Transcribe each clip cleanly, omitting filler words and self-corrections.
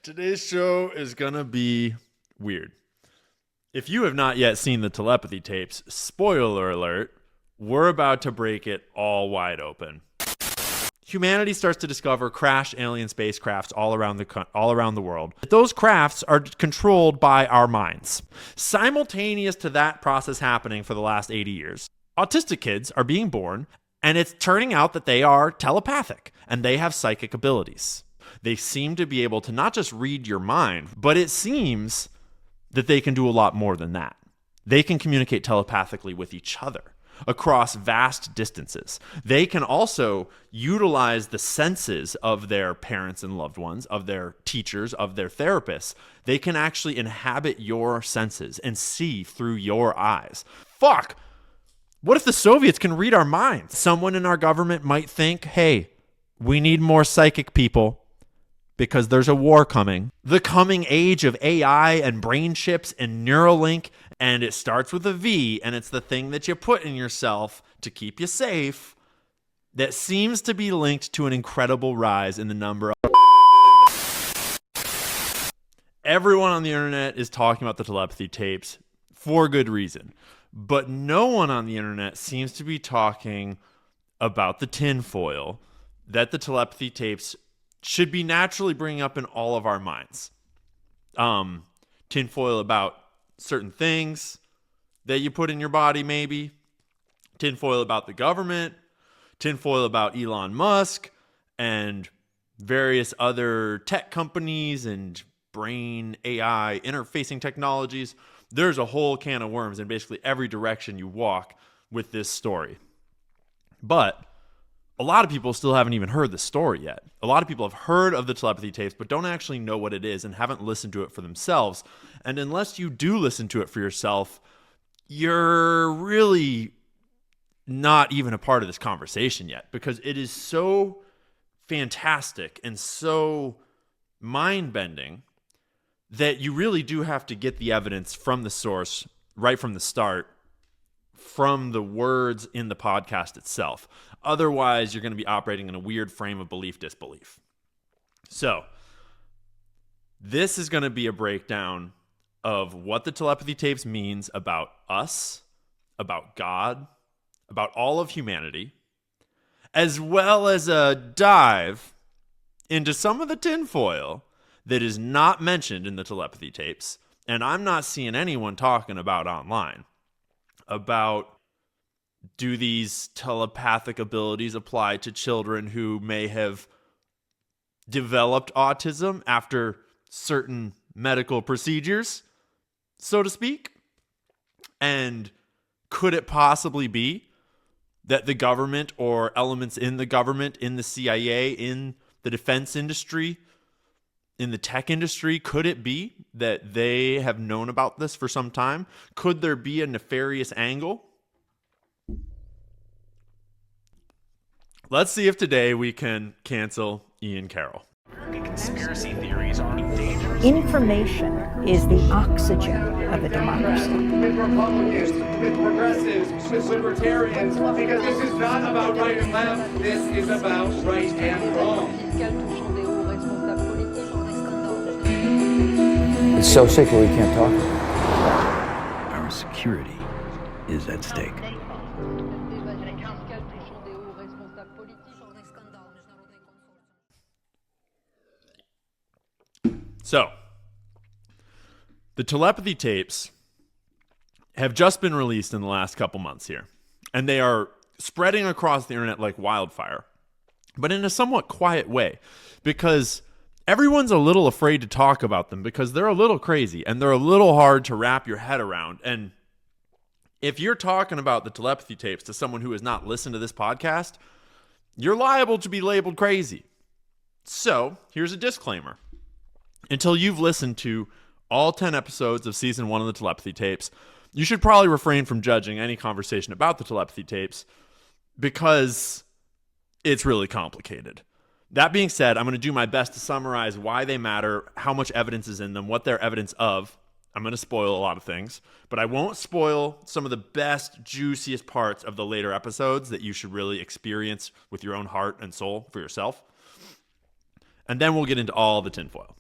Today's show is going to be weird. If you have not yet seen the telepathy tapes, spoiler alert, we're about to break it all wide open. Humanity starts to discover crashed alien spacecrafts all around the world. Those crafts are controlled by our minds. Simultaneous to that process happening for the last 80 years, autistic kids are being born, and it's turning out that they are telepathic, and they have psychic abilities. They seem to be able to not just read your mind, but it seems that they can do a lot more than that. They can communicate telepathically with each other across vast distances. They can also utilize the senses of their parents and loved ones, of their teachers, of their therapists. They can actually inhabit your senses and see through your eyes. Fuck! What if the Soviets can read our minds? Someone in our government might think, hey, we need more psychic people because there's a war coming. The coming age of AI and brain chips and Neuralink, and it starts with a V, and it's the thing that you put in yourself to keep you safe, that seems to be linked to an incredible rise in the number of... Everyone on the internet is talking about the telepathy tapes for good reason, but no one on the internet seems to be talking about the tinfoil that the telepathy tapes should be naturally bringing up in all of our minds. Tinfoil about certain things that you put in your body, maybe. Tinfoil about the government. Tinfoil about Elon Musk and various other tech companies and brain AI interfacing technologies. There's a whole can of worms in basically every direction you walk with this story. But a lot of people still haven't even heard the story yet. A lot of people have heard of the telepathy tapes, but don't actually know what it is and haven't listened to it for themselves. And unless you do listen to it for yourself, you're really not even a part of this conversation yet, because it is so fantastic and so mind-bending that you really do have to get the evidence from the source right from the start, from the words in the podcast itself. Otherwise, you're going to be operating in a weird frame of belief-disbelief. So, this is going to be a breakdown of what the telepathy tapes means about us, about God, about all of humanity, as well as a dive into some of the tinfoil that is not mentioned in the telepathy tapes, and I'm not seeing anyone talking about online. About, do these telepathic abilities apply to children who may have developed autism after certain medical procedures, so to speak? And could it possibly be that the government or elements in the government, in the CIA, in the defense industry, in the tech industry, could it be that they have known about this for some time? Could there be a nefarious angle? Let's see if today we can cancel Ian Carroll. Conspiracy theories are dangerous. Information is the oxygen of a democracy. With Republicans, with progressives, with libertarians, because this is not about right and left, this is about right and wrong. It's so sick we can't talk about it. Our security is at stake. So, the telepathy tapes have just been released in the last couple months here, and they are spreading across the internet like wildfire, but in a somewhat quiet way, because everyone's a little afraid to talk about them because they're a little crazy and they're a little hard to wrap your head around. And if you're talking about the telepathy tapes to someone who has not listened to this podcast, you're liable to be labeled crazy. So, here's a disclaimer. Until you've listened to all 10 episodes of season 1 of the telepathy tapes, you should probably refrain from judging any conversation about the telepathy tapes because it's really complicated. That being said, I'm going to do my best to summarize why they matter, how much evidence is in them, what they're evidence of. I'm going to spoil a lot of things, but I won't spoil some of the best, juiciest parts of the later episodes that you should really experience with your own heart and soul for yourself. And then we'll get into all the tinfoil.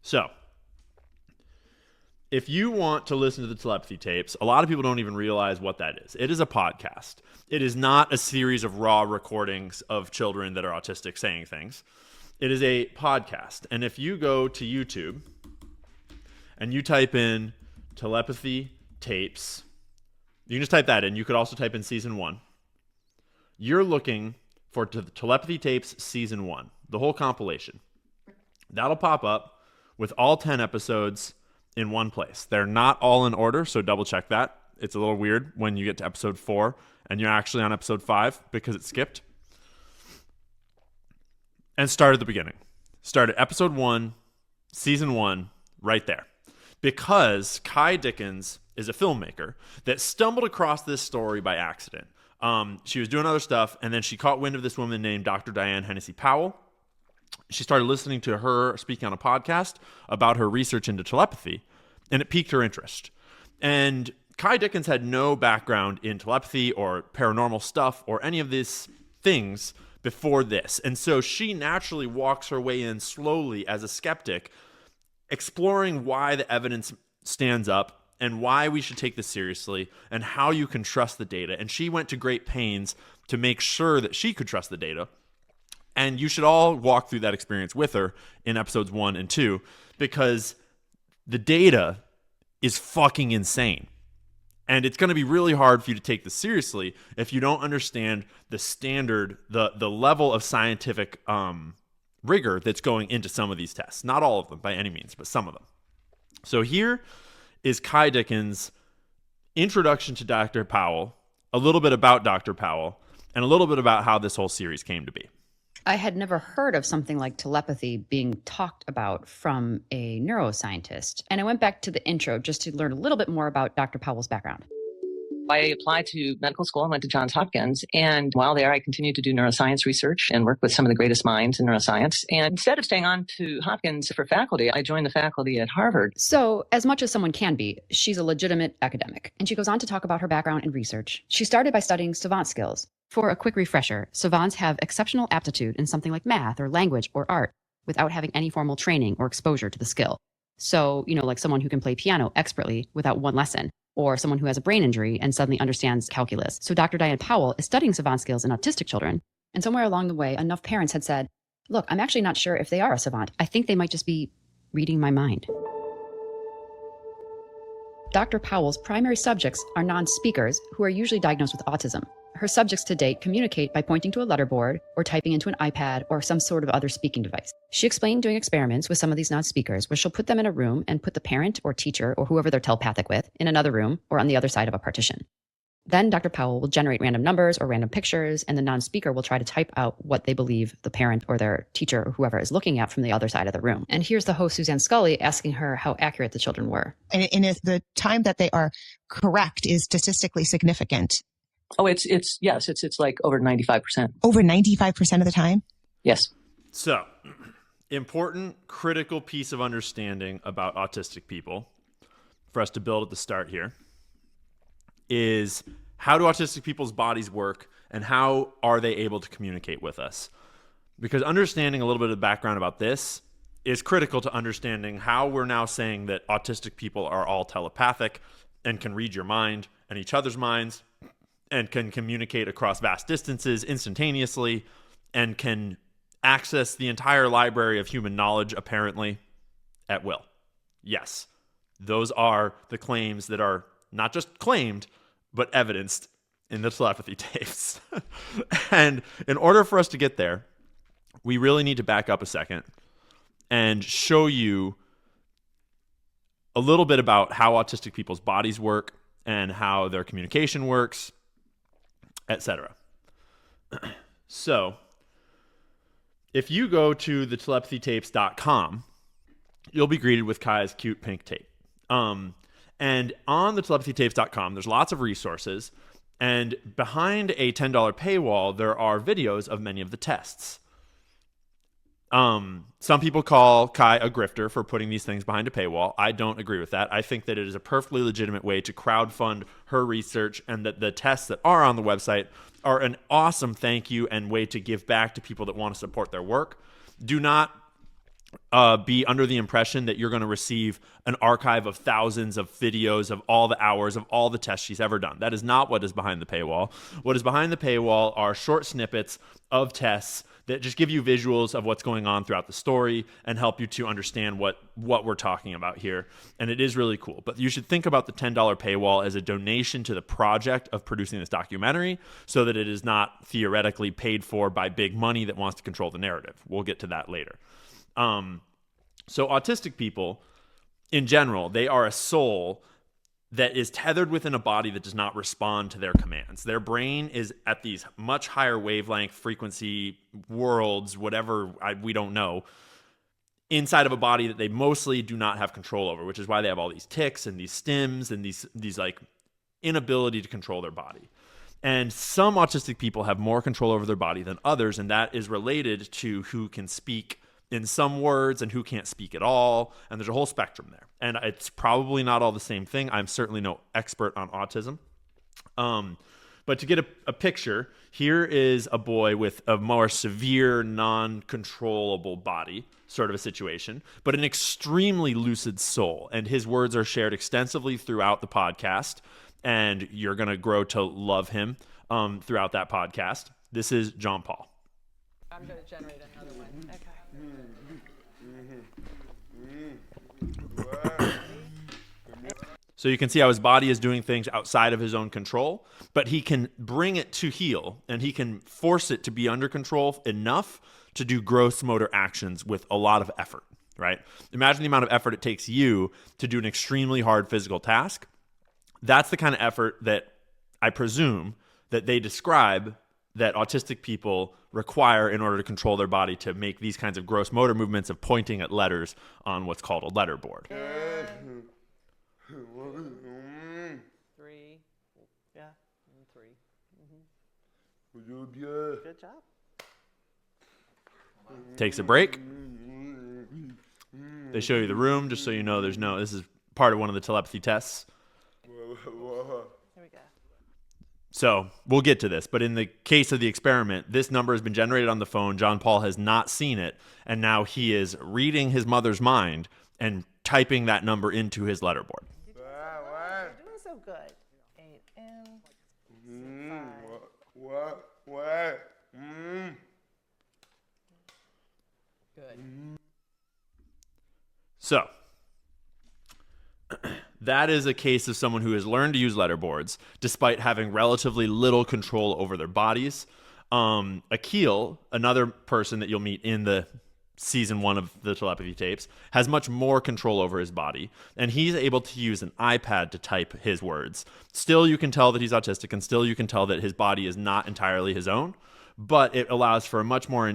So, if you want to listen to the telepathy tapes, a lot of people don't even realize what that is. It is a podcast. It is not a series of raw recordings of children that are autistic saying things. It is a podcast. And if you go to YouTube and you type in telepathy tapes, you can just type that in. You could also type in season 1. You're looking for telepathy tapes season 1, the whole compilation. That'll pop up with all 10 episodes in one place. They're not all in order, so double check that. It's a little weird when you get to episode 4 and you're actually on episode 5 because it skipped. And start at the beginning. Start at episode 1, season 1, right there. Because Kai Dickens is a filmmaker that stumbled across this story by accident. She was doing other stuff, and then she caught wind of this woman named Dr. Diane Hennessy Powell. She started listening to her speaking on a podcast about her research into telepathy, and it piqued her interest. And Kai Dickens had no background in telepathy or paranormal stuff or any of these things before this. And so she naturally walks her way in slowly as a skeptic, exploring why the evidence stands up and why we should take this seriously and how you can trust the data. And she went to great pains to make sure that she could trust the data. And you should all walk through that experience with her in episodes 1 and 2 because the data is fucking insane. And it's going to be really hard for you to take this seriously if you don't understand the standard, the level of scientific rigor that's going into some of these tests. Not all of them by any means, but some of them. So here is Kai Dickens' introduction to Dr. Powell, a little bit about Dr. Powell, and a little bit about how this whole series came to be. I had never heard of something like telepathy being talked about from a neuroscientist. And I went back to the intro just to learn a little bit more about Dr. Powell's background. I applied to medical school and went to Johns Hopkins. And while there, I continued to do neuroscience research and work with some of the greatest minds in neuroscience. And instead of staying on to Hopkins for faculty, I joined the faculty at Harvard. So, as much as someone can be, she's a legitimate academic. And she goes on to talk about her background in research. She started by studying Savant skills. For a quick refresher, savants have exceptional aptitude in something like math or language or art without having any formal training or exposure to the skill. So, like someone who can play piano expertly without one lesson, or someone who has a brain injury and suddenly understands calculus. So Dr. Diane Powell is studying savant skills in autistic children. And somewhere along the way, enough parents had said, look, I'm actually not sure if they are a savant. I think they might just be reading my mind. Dr. Powell's primary subjects are non-speakers who are usually diagnosed with autism. Her subjects to date communicate by pointing to a letterboard or typing into an iPad or some sort of other speaking device. She explained doing experiments with some of these non-speakers where she'll put them in a room and put the parent or teacher or whoever they're telepathic with in another room or on the other side of a partition. Then Dr. Powell will generate random numbers or random pictures, and the non-speaker will try to type out what they believe the parent or their teacher or whoever is looking at from the other side of the room. And here's the host, Suzanne Scully, asking her how accurate the children were. And if the time that they are correct is statistically significant. Oh, it's like over 95%. Over 95% of the time? Yes. So, important, critical piece of understanding about autistic people for us to build at the start here is how do autistic people's bodies work and how are they able to communicate with us? Because understanding a little bit of background about this is critical to understanding how we're now saying that autistic people are all telepathic and can read your mind and each other's minds and can communicate across vast distances instantaneously and can access the entire library of human knowledge, apparently, at will. Yes, those are the claims that are not just claimed, but evidenced in the telepathy tapes. And in order for us to get there, we really need to back up a second and show you a little bit about how autistic people's bodies work and how their communication works, etc. So, if you go to the telepathytapes.com, you'll be greeted with Kai's cute pink tape. And on the telepathytapes.com, there's lots of resources. And behind a $10 paywall, there are videos of many of the tests. Some people call Kai a grifter for putting these things behind a paywall. I don't agree with that. I think that it is a perfectly legitimate way to crowdfund her research, and that the tests that are on the website are an awesome thank you and way to give back to people that want to support their work. Do not be under the impression that you're going to receive an archive of thousands of videos of all the hours of all the tests she's ever done. That is not what is behind the paywall. What is behind the paywall are short snippets of tests that just give you visuals of what's going on throughout the story and help you to understand what we're talking about here. And it is really cool. But you should think about the $10 paywall as a donation to the project of producing this documentary so that it is not theoretically paid for by big money that wants to control the narrative. We'll get to that later. So autistic people, in general, they are a soul that is tethered within a body that does not respond to their commands. Their brain is at these much higher wavelength frequency worlds, whatever, we don't know, inside of a body that they mostly do not have control over, which is why they have all these tics and these stims and these like inability to control their body. And some autistic people have more control over their body than others, and that is related to who can speak in some words and who can't speak at all. And there's a whole spectrum there. And it's probably not all the same thing. I'm certainly no expert on autism. But to get a picture, here is a boy with a more severe, non-controllable body, sort of a situation, but an extremely lucid soul. And his words are shared extensively throughout the podcast. And you're going to grow to love him throughout that podcast. This is John Paul. I'm going to generate another one. Okay. So you can see how his body is doing things outside of his own control, but he can bring it to heel and he can force it to be under control enough to do gross motor actions with a lot of effort, right? Imagine the amount of effort it takes you to do an extremely hard physical task. That's the kind of effort that I presume that they describe that autistic people require in order to control their body to make these kinds of gross motor movements of pointing at letters on what's called a letterboard. 3. Yeah, 3. Mm-hmm. Good job. Takes a break. They show you the room just so you know this is part of one of the telepathy tests. Here we go. So we'll get to this, but in the case of the experiment, this number has been generated on the phone. John Paul has not seen it, and now he is reading his mother's mind and typing that number into his letterboard. You're doing so good. 8M. 5. Good. So that is a case of someone who has learned to use letterboards despite having relatively little control over their bodies. Akil, another person that you'll meet in the season 1 of the telepathy tapes, has much more control over his body, and he's able to use an iPad to type his words. Still, you can tell that he's autistic, and still you can tell that his body is not entirely his own, but it allows for a much more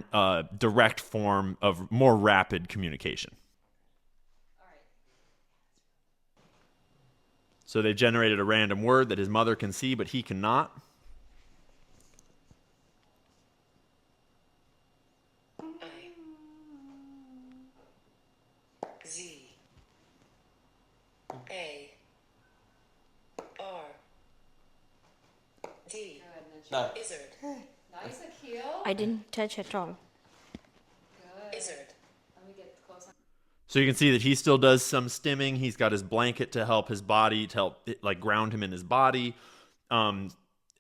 direct form of more rapid communication. So they've generated a random word that his mother can see, but he cannot. Z-A-R-D. No. Izzard. Nice, Akil. I didn't touch at all. Good. Izzard. Let me get close. So you can see that he still does some stimming. He's got his blanket to help his body, to help ground him in his body.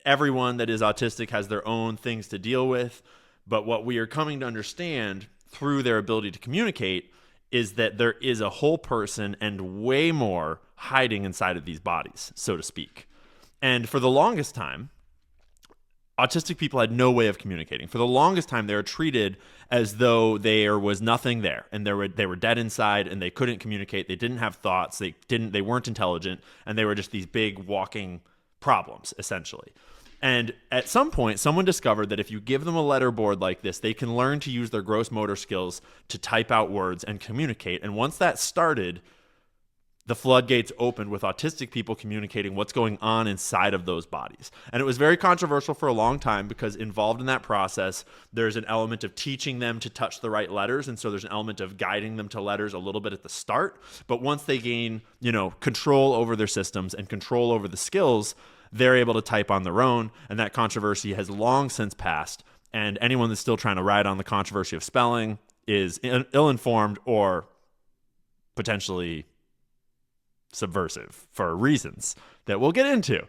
Everyone that is autistic has their own things to deal with. But what we are coming to understand through their ability to communicate is that there is a whole person and way more hiding inside of these bodies, so to speak. And for the longest time, autistic people had no way of communicating. For the longest time, they were treated as though there was nothing there, and they were dead inside, and they couldn't communicate. They didn't have thoughts. They weren't intelligent, and they were just these big walking problems, essentially. And at some point, someone discovered that if you give them a letterboard like this, they can learn to use their gross motor skills to type out words and communicate. And once that started, the floodgates opened with autistic people communicating what's going on inside of those bodies. And it was very controversial for a long time because involved in that process, there's an element of teaching them to touch the right letters. And so there's an element of guiding them to letters a little bit at the start. But once they gain, control over their systems and control over the skills, they're able to type on their own. And that controversy has long since passed. And anyone that's still trying to ride on the controversy of spelling, is ill-informed or potentially subversive for reasons that we'll get into.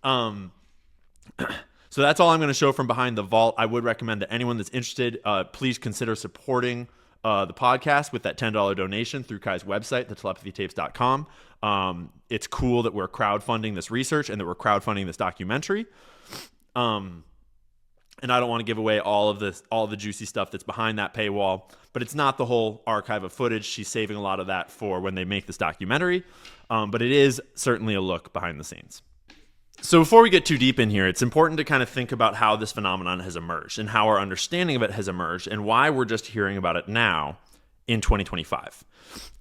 So that's all I'm going to show from behind the vault. I would recommend that anyone that's interested, please consider supporting the podcast with that $10 donation through Kai's website, thetelepathytapes.com. It's cool that we're crowdfunding this research and that we're crowdfunding this documentary. And I don't want to give away all the juicy stuff that's behind that paywall, but it's not the whole archive of footage. She's saving a lot of that for when they make this documentary. But it is certainly a look behind the scenes. So before we get too deep in here, it's important to kind of think about how this phenomenon has emerged and how our understanding of it has emerged and why we're just hearing about it now in 2025.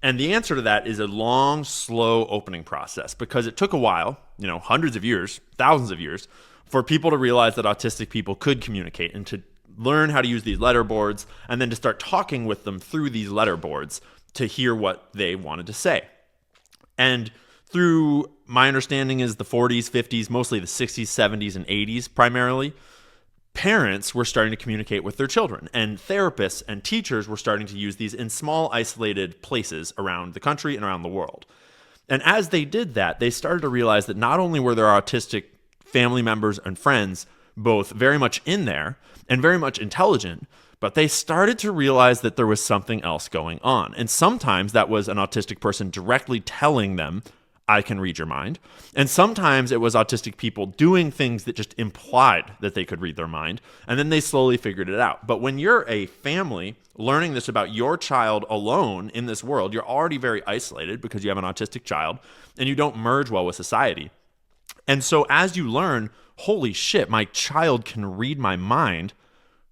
And the answer to that is a long, slow opening process, because it took a while, hundreds of years, thousands of years, for people to realize that autistic people could communicate and to learn how to use these letter boards and then to start talking with them through these letter boards to hear what they wanted to say. And through my understanding is the 40s, 50s, mostly the 60s, 70s, and 80s primarily, parents were starting to communicate with their children, and therapists and teachers were starting to use these in small, isolated places around the country and around the world. And as they did that, they started to realize that not only were their autistic family members and friends both very much in there and very much intelligent, but they started to realize that there was something else going on. And sometimes that was an autistic person directly telling them, I can read your mind. And sometimes it was autistic people doing things that just implied that they could read their mind. And then they slowly figured it out. But when you're a family learning this about your child alone in this world, you're already very isolated because you have an autistic child and you don't merge well with society. And so as you learn, holy shit, my child can read my mind,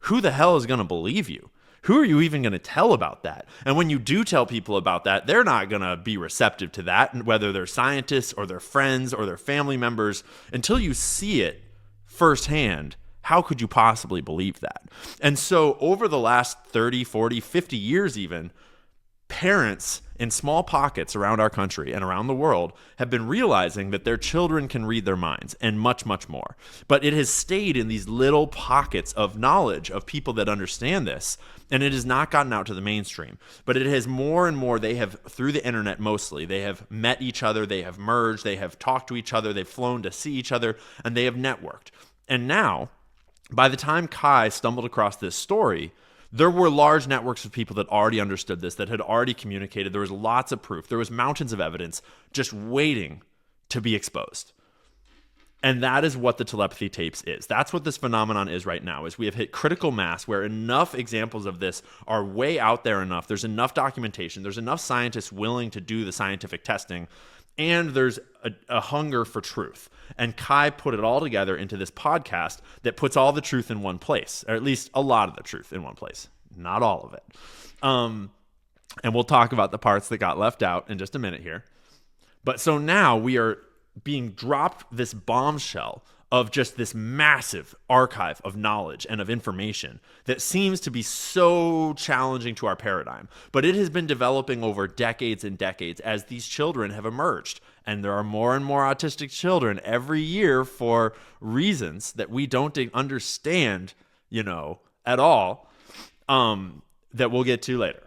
who the hell is going to believe you? Who are you even going to tell about that? And when you do tell people about that, they're not going to be receptive to that, whether they're scientists or their friends or their family members. Until you see it firsthand, how could you possibly believe that? And so over the last 30, 40, 50 years even, parents in small pockets around our country and around the world have been realizing that their children can read their minds and much, much more. But it has stayed in these little pockets of knowledge of people that understand this, and it has not gotten out to the mainstream. But it has more and more, they have, through the internet mostly, they have met each other, they have merged, they have talked to each other, they've flown to see each other, and they have networked. And now, by the time Kai stumbled across this story, there were large networks of people that already understood this, that had already communicated. There was lots of proof. There was mountains of evidence just waiting to be exposed. And that is what the telepathy tapes is. That's what this phenomenon is right now, is we have hit critical mass where enough examples of this are way out there enough. There's enough documentation. There's enough scientists willing to do the scientific testing. And there's a hunger for truth. And Kai put it all together into this podcast that puts all the truth in one place, or at least a lot of the truth in one place. Not all of it. And we'll talk about the parts that got left out in just a minute here. But so now we are being dropped this bombshell of just this massive archive of knowledge and of information that seems to be so challenging to our paradigm. But it has been developing over decades and decades as these children have emerged. And there are more and more autistic children every year for reasons that we don't understand, at all, that we'll get to later.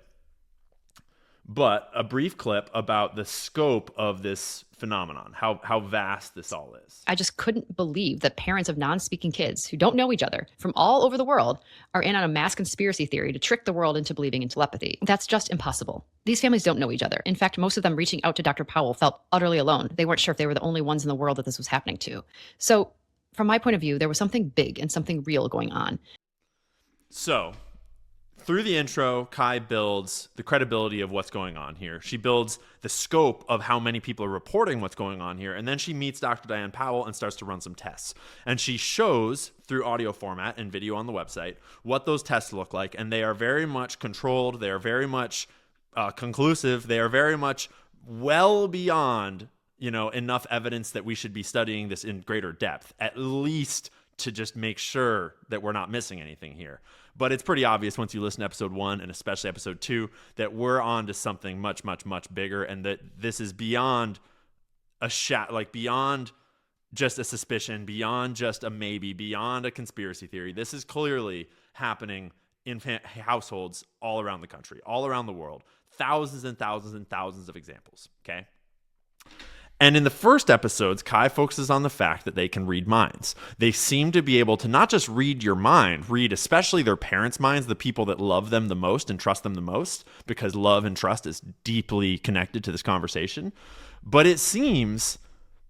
But a brief clip about the scope of this phenomenon, how vast this all is. I just couldn't believe that parents of non-speaking kids who don't know each other from all over the world are in on a mass conspiracy theory to trick the world into believing in telepathy. That's just impossible. These families don't know each other. In fact, most of them reaching out to Dr. Powell felt utterly alone. They weren't sure if they were the only ones in the world that this was happening to. So from my point of view, there was something big and something real going on. So through the intro, Kai builds the credibility of what's going on here. She builds the scope of how many people are reporting what's going on here. And then she meets Dr. Diane Powell and starts to run some tests. And she shows through audio format and video on the website what those tests look like. And they are very much controlled. They are very much conclusive. They are very much well beyond, enough evidence that we should be studying this in greater depth, at least to just make sure that we're not missing anything here. But it's pretty obvious once you listen to episode 1 and especially episode 2 that we're on to something much, much, much bigger, and that this is beyond beyond just a suspicion, beyond just a maybe, beyond a conspiracy theory. This is clearly happening infant households all around the country, all around the world. Thousands and thousands and thousands of examples, okay? And in the first episodes, Kai focuses on the fact that they can read minds. They seem to be able to not just read your mind, read especially their parents' minds, the people that love them the most and trust them the most, because love and trust is deeply connected to this conversation. But it seems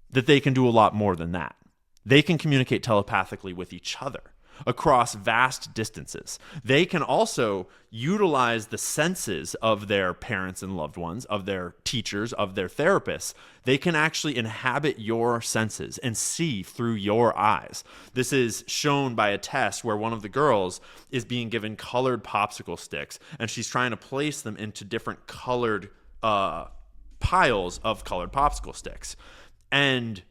that they can do a lot more than that. They can communicate telepathically with each other across vast distances. They can also utilize the senses of their parents and loved ones, of their teachers, of their therapists. They can actually inhabit your senses and see through your eyes. This is shown by a test where one of the girls is being given colored popsicle sticks, and she's trying to place them into different colored piles of colored popsicle sticks. And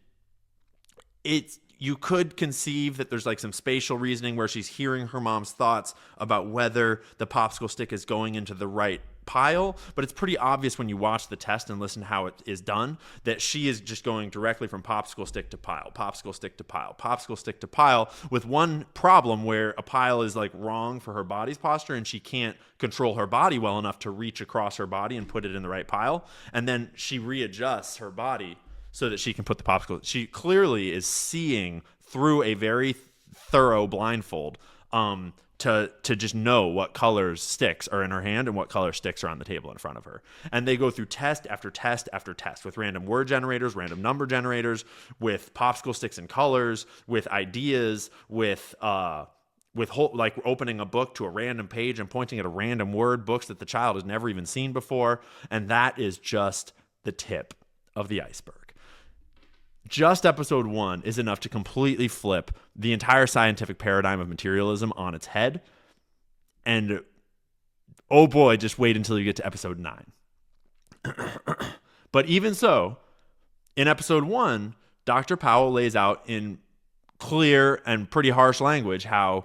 you could conceive that there's like some spatial reasoning where she's hearing her mom's thoughts about whether the popsicle stick is going into the right pile, but it's pretty obvious when you watch the test and listen to how it is done that she is just going directly from popsicle stick to pile, popsicle stick to pile, popsicle stick to pile, with one problem where a pile is like wrong for her body's posture and she can't control her body well enough to reach across her body and put it in the right pile, and then she readjusts her body so that she can put the popsicle. She clearly is seeing through a very thorough blindfold to just know what colors sticks are in her hand and what color sticks are on the table in front of her. And they go through test after test after test with random word generators, random number generators, with popsicle sticks and colors, with ideas, with like opening a book to a random page and pointing at a random word, books that the child has never even seen before. And that is just the tip of the iceberg. Just episode 1 is enough to completely flip the entire scientific paradigm of materialism on its head. And oh boy, just wait until you get to episode 9. But even so, in episode 1, Dr. Powell lays out in clear and pretty harsh language how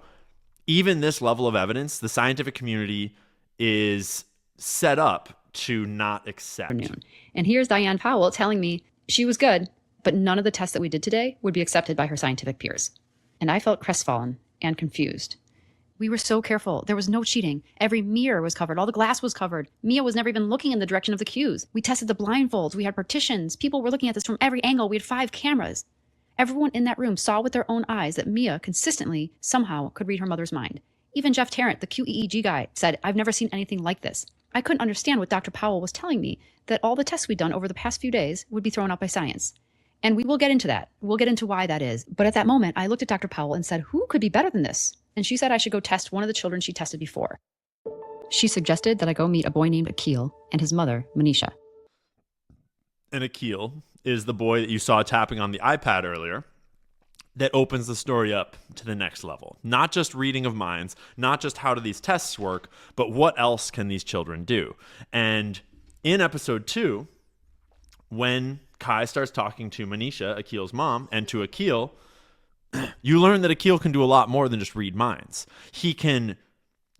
even this level of evidence, the scientific community is set up to not accept. And here's Diane Powell telling me she was good, but none of the tests that we did today would be accepted by her scientific peers. And I felt crestfallen and confused. We were so careful. There was no cheating. Every mirror was covered. All the glass was covered. Mia was never even looking in the direction of the cues. We tested the blindfolds. We had partitions. People were looking at this from every angle. We had 5 cameras. Everyone in that room saw with their own eyes that Mia consistently, somehow, could read her mother's mind. Even Jeff Tarrant, the QEEG guy, said, "I've never seen anything like this." I couldn't understand what Dr. Powell was telling me, that all the tests we'd done over the past few days would be thrown out by science. And we will get into that. We'll get into why that is. But at that moment, I looked at Dr. Powell and said, who could be better than this? And she said I should go test one of the children she tested before. She suggested that I go meet a boy named Akil and his mother, Manisha. And Akil is the boy that you saw tapping on the iPad earlier that opens the story up to the next level. Not just reading of minds, not just how do these tests work, but what else can these children do? And in episode 2, when Kai starts talking to Manisha, Akil's mom, and to Akil, you learn that Akil can do a lot more than just read minds. He can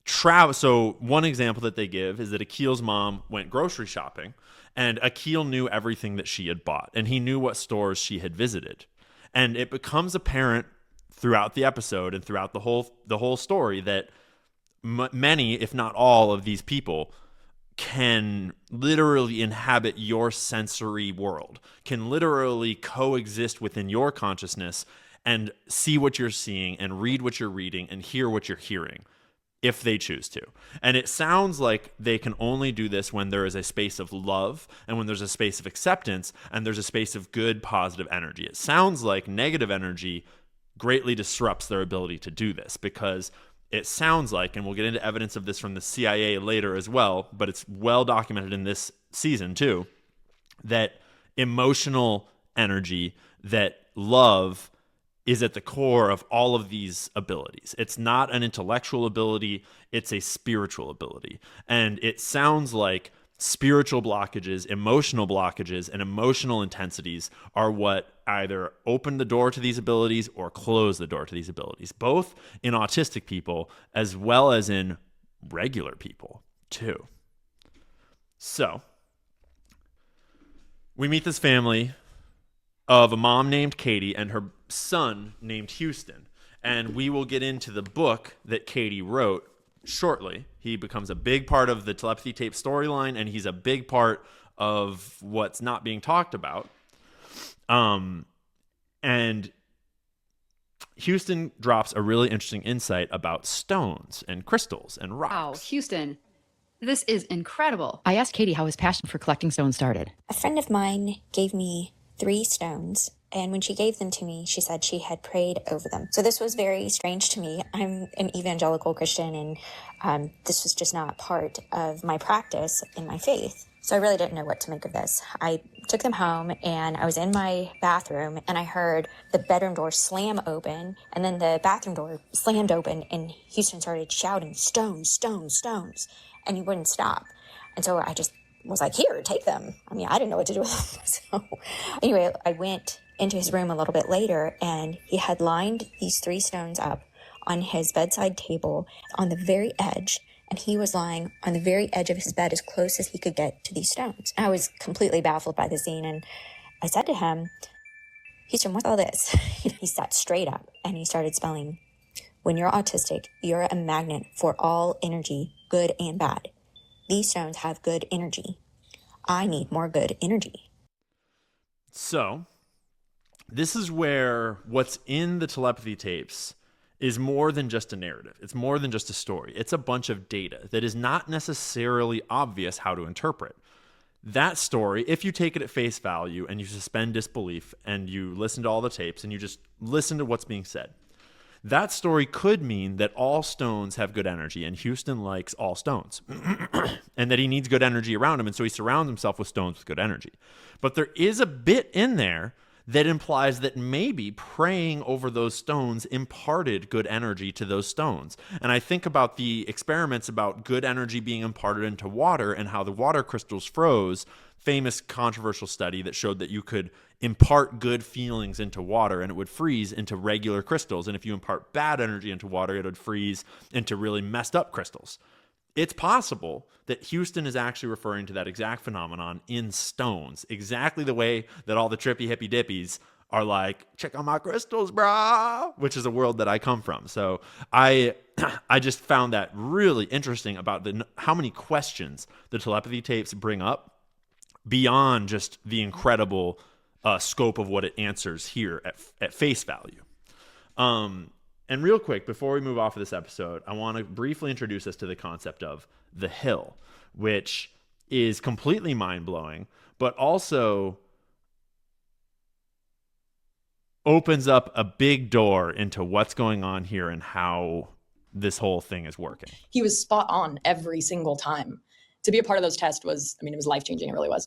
travel. So one example that they give is that Akil's mom went grocery shopping, and Akil knew everything that she had bought, and he knew what stores she had visited. And it becomes apparent throughout the episode and throughout the whole story that many, if not all, of these people can literally inhabit your sensory world, can literally coexist within your consciousness and see what you're seeing and read what you're reading and hear what you're hearing if they choose to. And it sounds like they can only do this when there is a space of love and when there's a space of acceptance and there's a space of good, positive energy. It sounds like negative energy greatly disrupts their ability to do this, because it sounds like, and we'll get into evidence of this from the CIA later as well, but it's well documented in this season too, that emotional energy, that love is at the core of all of these abilities. It's not an intellectual ability, it's a spiritual ability. And it sounds like spiritual blockages, emotional blockages, and emotional intensities are what either open the door to these abilities or close the door to these abilities, both in autistic people as well as in regular people too. So we meet this family of a mom named Katie and her son named Houston. And we will get into the book that Katie wrote shortly. He becomes a big part of the telepathy tape storyline, and he's a big part of what's not being talked about. And Houston drops a really interesting insight about stones and crystals and rocks. Wow, Houston, this is incredible. I asked Katie how his passion for collecting stones started. A friend of mine gave me 3 stones, and when she gave them to me, she said she had prayed over them. So this was very strange to me. I'm an evangelical Christian, and this was just not part of my practice in my faith. So I really didn't know what to make of this. I took them home, and I was in my bathroom, and I heard the bedroom door slam open, and then the bathroom door slammed open, and Houston started shouting, "Stones, stones, stones," and he wouldn't stop. And so I just was like, "Here, take them." I mean, I didn't know what to do with them. So anyway, I went into his room a little bit later, and he had lined these 3 stones up on his bedside table on the very edge, and he was lying on the very edge of his bed as close as he could get to these stones. I was completely baffled by the scene, and I said to him, "Houston, what's all this?" He sat straight up, and he started spelling, "When you're autistic, you're a magnet for all energy, good and bad. These stones have good energy. I need more good energy." So, this is where what's in the telepathy tapes is more than just a narrative. It's more than just a story. It's a bunch of data that is not necessarily obvious how to interpret. That story, if you take it at face value and you suspend disbelief and you listen to all the tapes and you just listen to what's being said, that story could mean that all stones have good energy and Houston likes all stones and that he needs good energy around him, and so he surrounds himself with stones with good energy. But there is a bit in there that implies that maybe praying over those stones imparted good energy to those stones. And I think about the experiments about good energy being imparted into water and how the water crystals froze. Famous controversial study that showed that you could impart good feelings into water and it would freeze into regular crystals. And if you impart bad energy into water, it would freeze into really messed up crystals. It's possible that Houston is actually referring to that exact phenomenon in stones, exactly the way that all the trippy hippy dippies are like, "Check out my crystals, brah," which is a world that I come from. So I just found that really interesting about how many questions the telepathy tapes bring up beyond just the incredible scope of what it answers here at face value. And real quick, before we move off of this episode, I want to briefly introduce us to the concept of the hill, which is completely mind-blowing, but also opens up a big door into what's going on here and how this whole thing is working. He was spot on every single time. To be a part of those tests was, it was life-changing. It really was.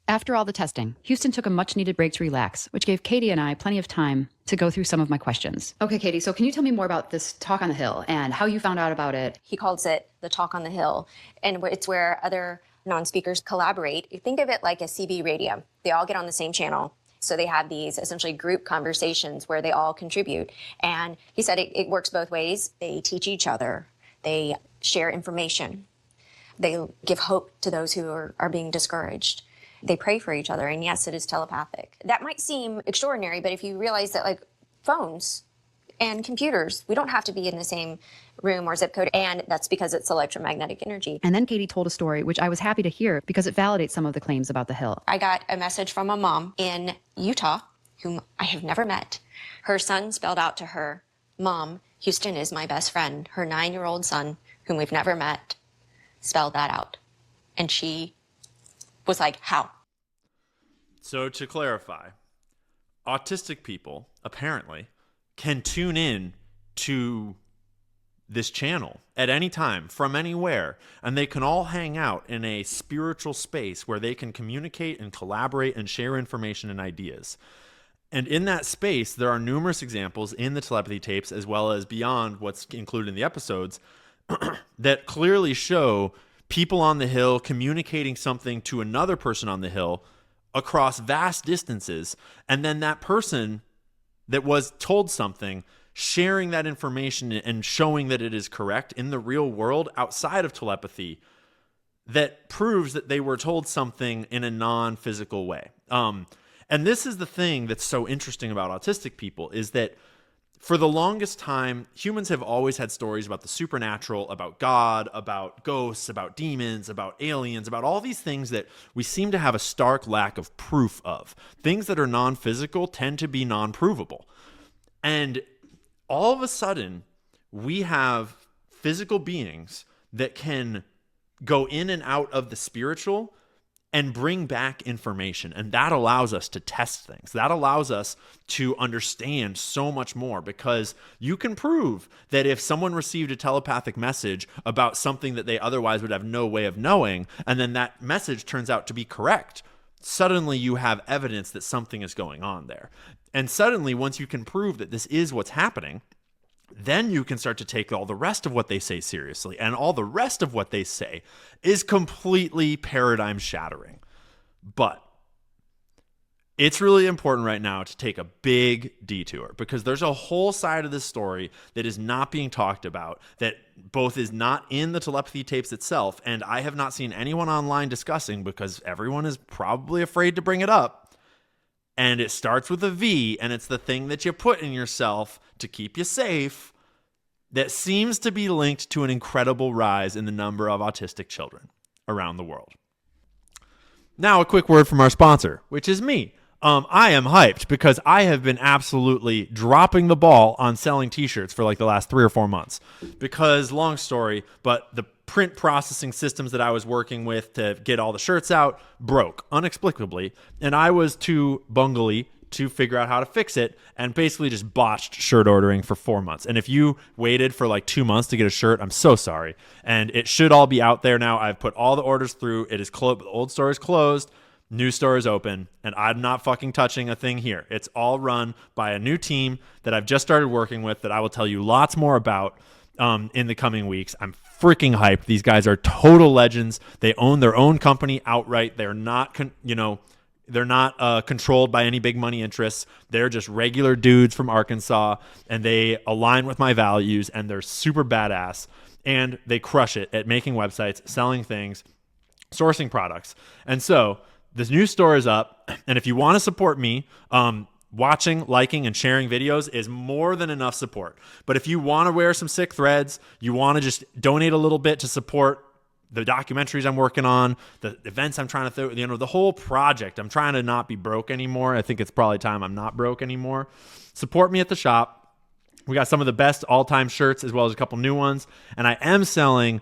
After all the testing, Houston took a much-needed break to relax, which gave Katie and I plenty of time to go through some of my questions. Okay, Katie, so can you tell me more about this talk on the Hill and how you found out about it? He calls it the Talk on the Hill, and it's where other non-speakers collaborate. You think of it like a CB radio. They all get on the same channel. So they have these essentially group conversations where they all contribute. And he said it works both ways. They teach each other. They share information. They give hope to those who are being discouraged. They pray for each other, and yes, it is telepathic. That might seem extraordinary, but if you realize that, like, phones and computers, we don't have to be in the same room or zip code, and that's because it's electromagnetic energy. And then Katie told a story, which I was happy to hear because it validates some of the claims about the Hill. I got a message from a mom in Utah, whom I have never met. Her son spelled out to her, "Mom, Houston is my best friend." Her 9-year-old son, whom we've never met, spelled that out. And she was like, "How?" So to clarify, autistic people apparently can tune in to this channel at any time from anywhere, and they can all hang out in a spiritual space where they can communicate and collaborate and share information and ideas. And in that space, there are numerous examples in the telepathy tapes, as well as beyond what's included in the episodes, that clearly show people on the Hill communicating something to another person on the Hill across vast distances, and then that person that was told something sharing that information and showing that it is correct in the real world outside of telepathy that proves that they were told something in a non-physical way. And this is the thing that's so interesting about autistic people, is that for the longest time, humans have always had stories about the supernatural, about God, about ghosts, about demons, about aliens, about all these things that we seem to have a stark lack of proof of. Things that are non-physical tend to be non-provable. And all of a sudden, we have physical beings that can go in and out of the spiritual and bring back information. And that allows us to test things. That allows us to understand so much more, because you can prove that if someone received a telepathic message about something that they otherwise would have no way of knowing, and then that message turns out to be correct, suddenly you have evidence that something is going on there. And suddenly, once you can prove that this is what's happening, then you can start to take all the rest of what they say seriously. And all the rest of what they say is completely paradigm shattering. But it's really important right now to take a big detour, because there's a whole side of this story that is not being talked about, that both is not in the telepathy tapes itself, and I have not seen anyone online discussing, because everyone is probably afraid to bring it up. And it starts with a V, and it's the thing that you put in yourself to keep you safe, that seems to be linked to an incredible rise in the number of autistic children around the world. Now, a quick word from our sponsor, which is me. I am hyped because I have been absolutely dropping the ball on selling t-shirts for like the last 3 or 4 months. Because, long story, but the print processing systems that I was working with to get all the shirts out broke inexplicably. And I was too bungly to figure out how to fix it, and basically just botched shirt ordering for 4 months. And if you waited for like 2 months to get a shirt, I'm so sorry. And it should all be out there now. I've put all the orders through. It is closed. The old store is closed. New store is open, and I'm not fucking touching a thing here. It's all run by a new team that I've just started working with that I will tell you lots more about in the coming weeks. I'm freaking hyped. These guys are total legends. They own their own company outright. They're not, they're not controlled by any big money interests. They're just regular dudes from Arkansas, and they align with my values, and they're super badass, and they crush it at making websites, selling things, sourcing products. And so this new store is up, and if you want to support me, watching, liking, and sharing videos is more than enough support. But if you want to wear some sick threads, you want to just donate a little bit to support the documentaries I'm working on, the events I'm trying to throw, the whole project. I'm trying to not be broke anymore. I think it's probably time I'm not broke anymore. Support me at the shop. We got some of the best all-time shirts, as well as a couple new ones. And I am selling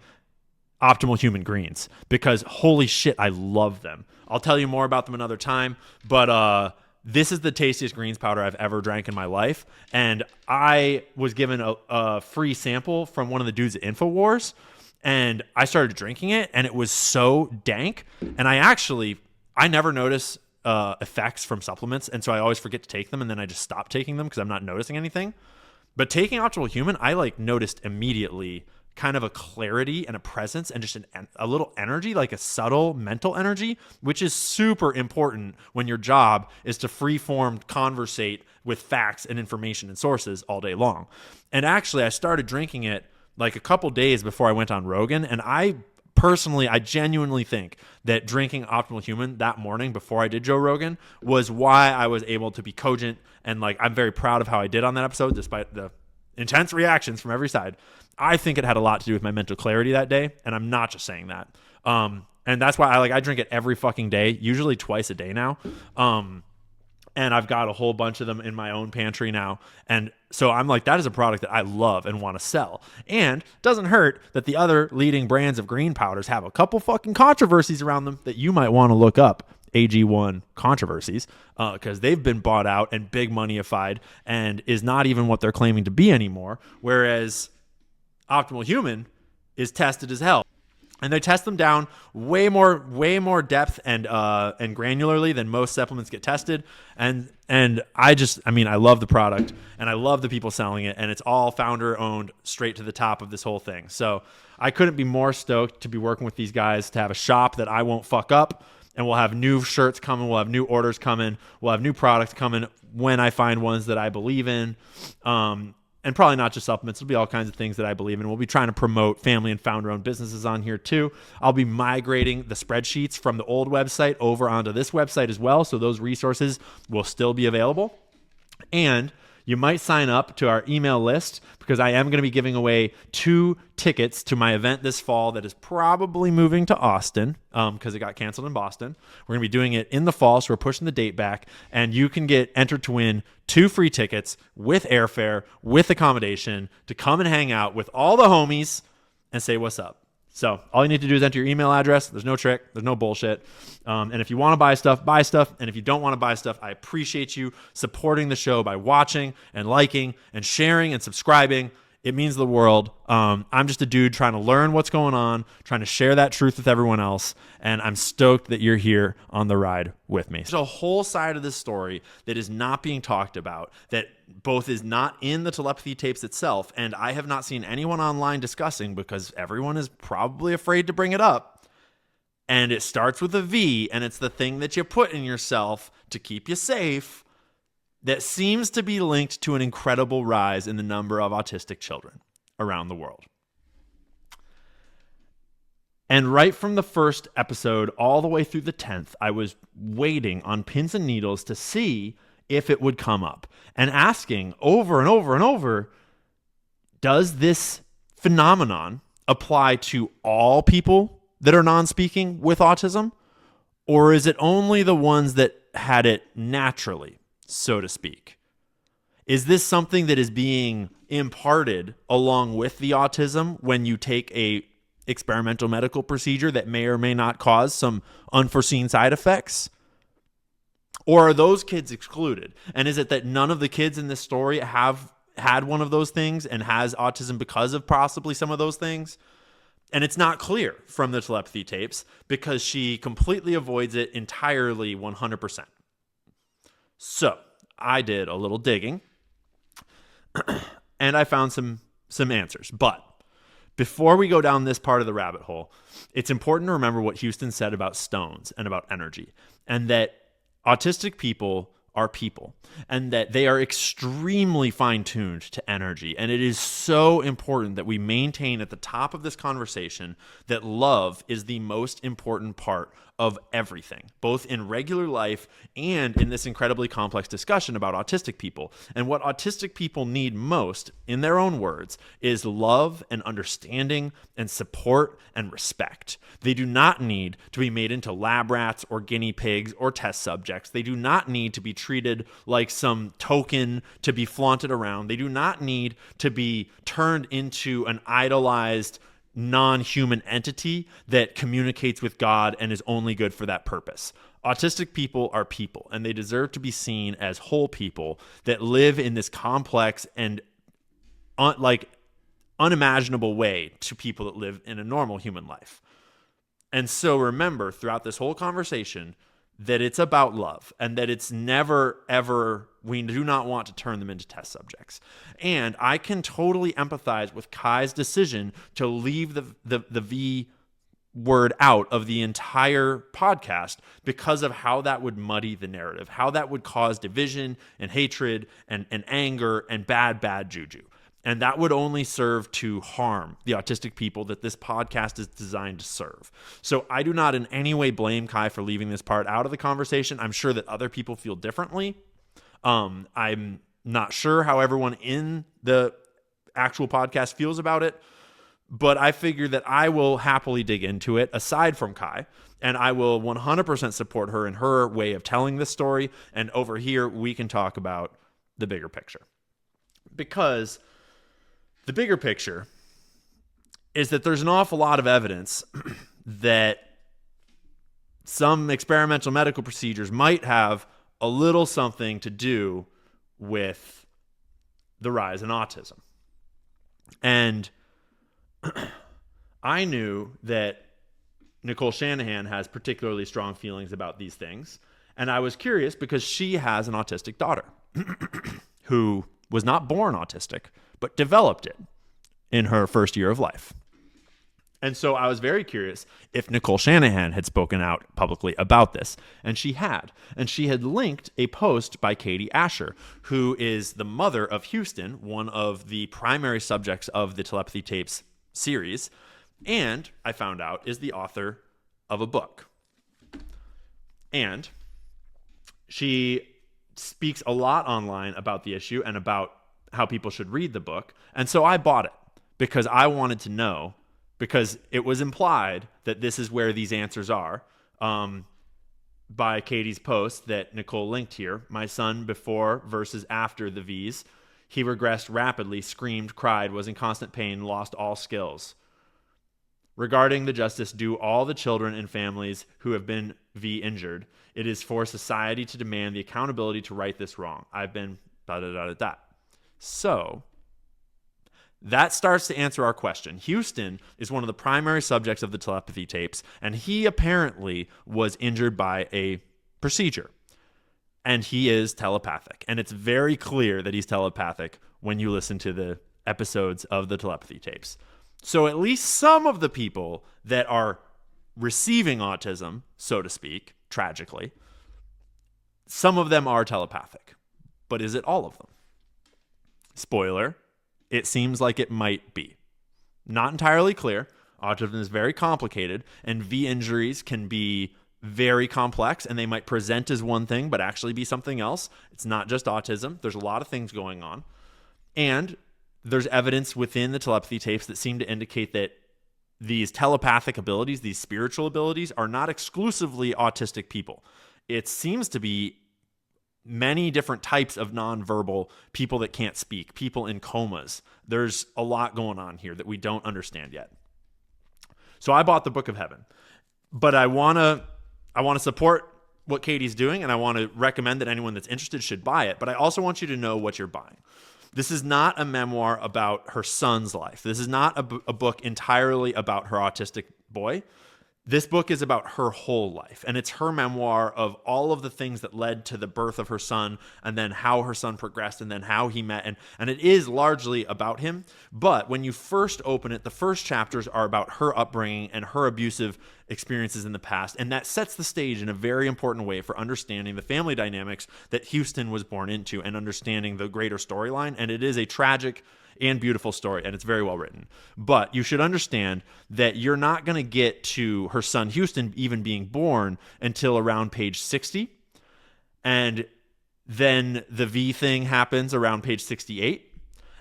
Optimal Human Greens, because holy shit, I love them. I'll tell you more about them another time, but this is the tastiest greens powder I've ever drank in my life. And I was given a free sample from one of the dudes at InfoWars, and I started drinking it, and it was so dank. And I never notice effects from supplements, and so I always forget to take them, and then I just stop taking them because I'm not noticing anything. But taking Optimal Human, I noticed immediately kind of a clarity and a presence and just a little energy, like a subtle mental energy, which is super important when your job is to free-form conversate with facts and information and sources all day long. And actually, I started drinking it like a couple days before I went on Rogan, and I genuinely think that drinking Optimal Human that morning before I did Joe Rogan was why I was able to be cogent, and I'm very proud of how I did on that episode, despite the intense reactions from every side. I think it had a lot to do with my mental clarity that day, and I'm not just saying that. And that's why I drink it every fucking day, usually twice a day now. And I've got a whole bunch of them in my own pantry now. And so I'm that is a product that I love and want to sell. And it doesn't hurt that the other leading brands of green powders have a couple fucking controversies around them that you might want to look up. AG1 controversies, because they've been bought out and big money-ified and is not even what they're claiming to be anymore. Whereas Optimal Human is tested as hell. And they test them down way more depth and granularly than most supplements get tested. And I love the product, and I love the people selling it, and it's all founder owned, straight to the top of this whole thing. So I couldn't be more stoked to be working with these guys, to have a shop that I won't fuck up, and we'll have new shirts coming, we'll have new orders coming, we'll have new products coming when I find ones that I believe in. And probably not just supplements. It'll be all kinds of things that I believe in. We'll be trying to promote family and founder-owned businesses on here too. I'll be migrating the spreadsheets from the old website over onto this website as well, so those resources will still be available. And you might sign up to our email list because I am going to be giving away 2 tickets to my event this fall that is probably moving to Austin because it got canceled in Boston. We're going to be doing it in the fall, so we're pushing the date back, and you can get entered to win 2 free tickets with airfare, with accommodation, to come and hang out with all the homies and say what's up. So all you need to do is enter your email address. There's no trick. There's no bullshit. And if you want to buy stuff, buy stuff. And if you don't want to buy stuff, I appreciate you supporting the show by watching and liking and sharing and subscribing. It means the world. I'm just a dude trying to learn what's going on, trying to share that truth with everyone else. And I'm stoked that you're here on the ride with me. There's a whole side of this story that is not being talked about, that both is not in the telepathy tapes itself, and I have not seen anyone online discussing because everyone is probably afraid to bring it up. And it starts with a V, and it's the thing that you put in yourself to keep you safe, that seems to be linked to an incredible rise in the number of autistic children around the world. And right from the first episode all the way through the 10th, I was waiting on pins and needles to see if it would come up and asking over and over and over, does this phenomenon apply to all people that are non-speaking with autism? Or is it only the ones that had it naturally, so to speak? Is this something that is being imparted along with the autism when you take a experimental medical procedure that may or may not cause some unforeseen side effects? Or are those kids excluded? And is it that none of the kids in this story have had one of those things and has autism because of possibly some of those things? And it's not clear from the telepathy tapes because she completely avoids it entirely 100%. So I did a little digging and I found some answers. But before we go down this part of the rabbit hole, it's important to remember what Houston said about stones and about energy, and that autistic people are people, and that they are extremely fine-tuned to energy. And it is so important that we maintain at the top of this conversation that love is the most important part of everything, both in regular life and in this incredibly complex discussion about autistic people. And what autistic people need most, in their own words, is love and understanding and support and respect. They do not need to be made into lab rats or guinea pigs or test subjects. They do not need to be treated like some token to be flaunted around. They do not need to be turned into an idolized non-human entity that communicates with God and is only good for that purpose. Autistic people are people, and they deserve to be seen as whole people that live in this complex and unimaginable way to people that live in a normal human life. And so remember throughout this whole conversation that it's about love, and that it's never, ever, we do not want to turn them into test subjects. And I can totally empathize with Kai's decision to leave the V word out of the entire podcast because of how that would muddy the narrative, how that would cause division and hatred and anger and bad juju. And that would only serve to harm the autistic people that this podcast is designed to serve. So I do not in any way blame Kai for leaving this part out of the conversation. I'm sure that other people feel differently. I'm not sure how everyone in the actual podcast feels about it, but I figure that I will happily dig into it aside from Kai, and I will 100% support her in her way of telling this story. And over here, we can talk about the bigger picture. Because the bigger picture is that there's an awful lot of evidence that some experimental medical procedures might have a little something to do with the rise in autism. And I knew that Nicole Shanahan has particularly strong feelings about these things. And I was curious because she has an autistic daughter who was not born autistic, but developed it in her first year of life. And so I was very curious if Nicole Shanahan had spoken out publicly about this. And she had. And she had linked a post by Katie Asher, who is the mother of Houston, one of the primary subjects of the Telepathy Tapes series, and I found out is the author of a book. And she speaks a lot online about the issue and about how people should read the book. And so I bought it because I wanted to know, because it was implied that this is where these answers are. By Katie's post that Nicole linked here. My son before versus after the V's. He regressed rapidly, screamed, cried, was in constant pain, lost all skills. Regarding the justice due all the children and families who have been V injured, it is for society to demand the accountability to right this wrong. I've been da-da-da-da-da. So that starts to answer our question. Houston is one of the primary subjects of the telepathy tapes, and he apparently was injured by a procedure. And he is telepathic. And it's very clear that he's telepathic when you listen to the episodes of the telepathy tapes. So at least some of the people that are receiving autism, so to speak, tragically, some of them are telepathic. But is it all of them? Spoiler. It seems like it might be. Not entirely clear. Autism is very complicated, and V injuries can be very complex, and they might present as one thing, but actually be something else. It's not just autism. There's a lot of things going on. And there's evidence within the telepathy tapes that seem to indicate that these telepathic abilities, these spiritual abilities, are not exclusively autistic people. It seems to be many different types of nonverbal people that can't speak, people in comas. There's a lot going on here that we don't understand yet. So I bought the Book of Heaven, but I want to support what Katie's doing, and I want to recommend that anyone that's interested should buy it. But I also want you to know what you're buying. This is not a memoir about her son's life. This is not a book entirely about her autistic boy. This book is about her whole life, and it's her memoir of all of the things that led to the birth of her son, and then how her son progressed, and then how he met, and it is largely about him. But when you first open it, the first chapters are about her upbringing and her abusive experiences in the past, and that sets the stage in a very important way for understanding the family dynamics that Houston was born into and understanding the greater storyline. And it is a tragic and beautiful story, and it's very well written. But you should understand that you're not going to get to her son Houston even being born until around page 60. And then the V thing happens around page 68.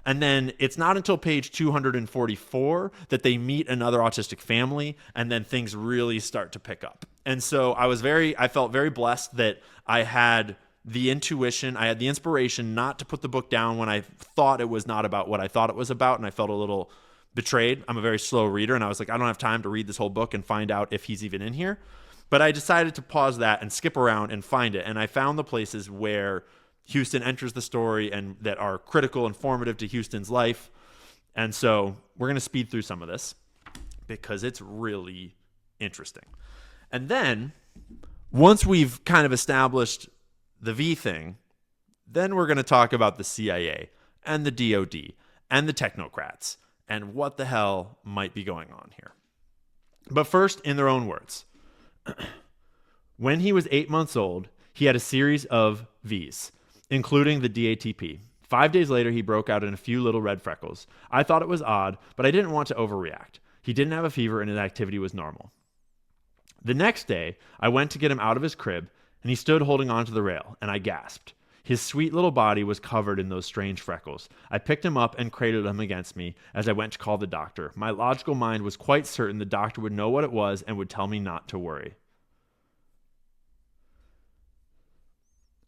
And then it's not until page 244 that they meet another autistic family, and then things really start to pick up. And so I felt very blessed that I had the intuition, I had the inspiration not to put the book down when I thought it was not about what I thought it was about, and I felt a little betrayed. I'm a very slow reader, and I was like, I don't have time to read this whole book and find out if he's even in here. But I decided to pause that and skip around and find it, and I found the places where Houston enters the story and that are critical and formative to Houston's life. And so we're going to speed through some of this because it's really interesting. And then once we've kind of established the V thing, then we're going to talk about the CIA and the DOD and the technocrats and what the hell might be going on here. But first, in their own words, when he was 8 months old, he had a series of Vs, including the DATP. 5 days later, he broke out in a few little red freckles. I thought it was odd, but I didn't want to overreact. He didn't have a fever and his activity was normal. The next day, I went to get him out of his crib, and he stood holding onto the rail, and I gasped. His sweet little body was covered in those strange freckles. I picked him up and cradled him against me as I went to call the doctor. My logical mind was quite certain the doctor would know what it was and would tell me not to worry.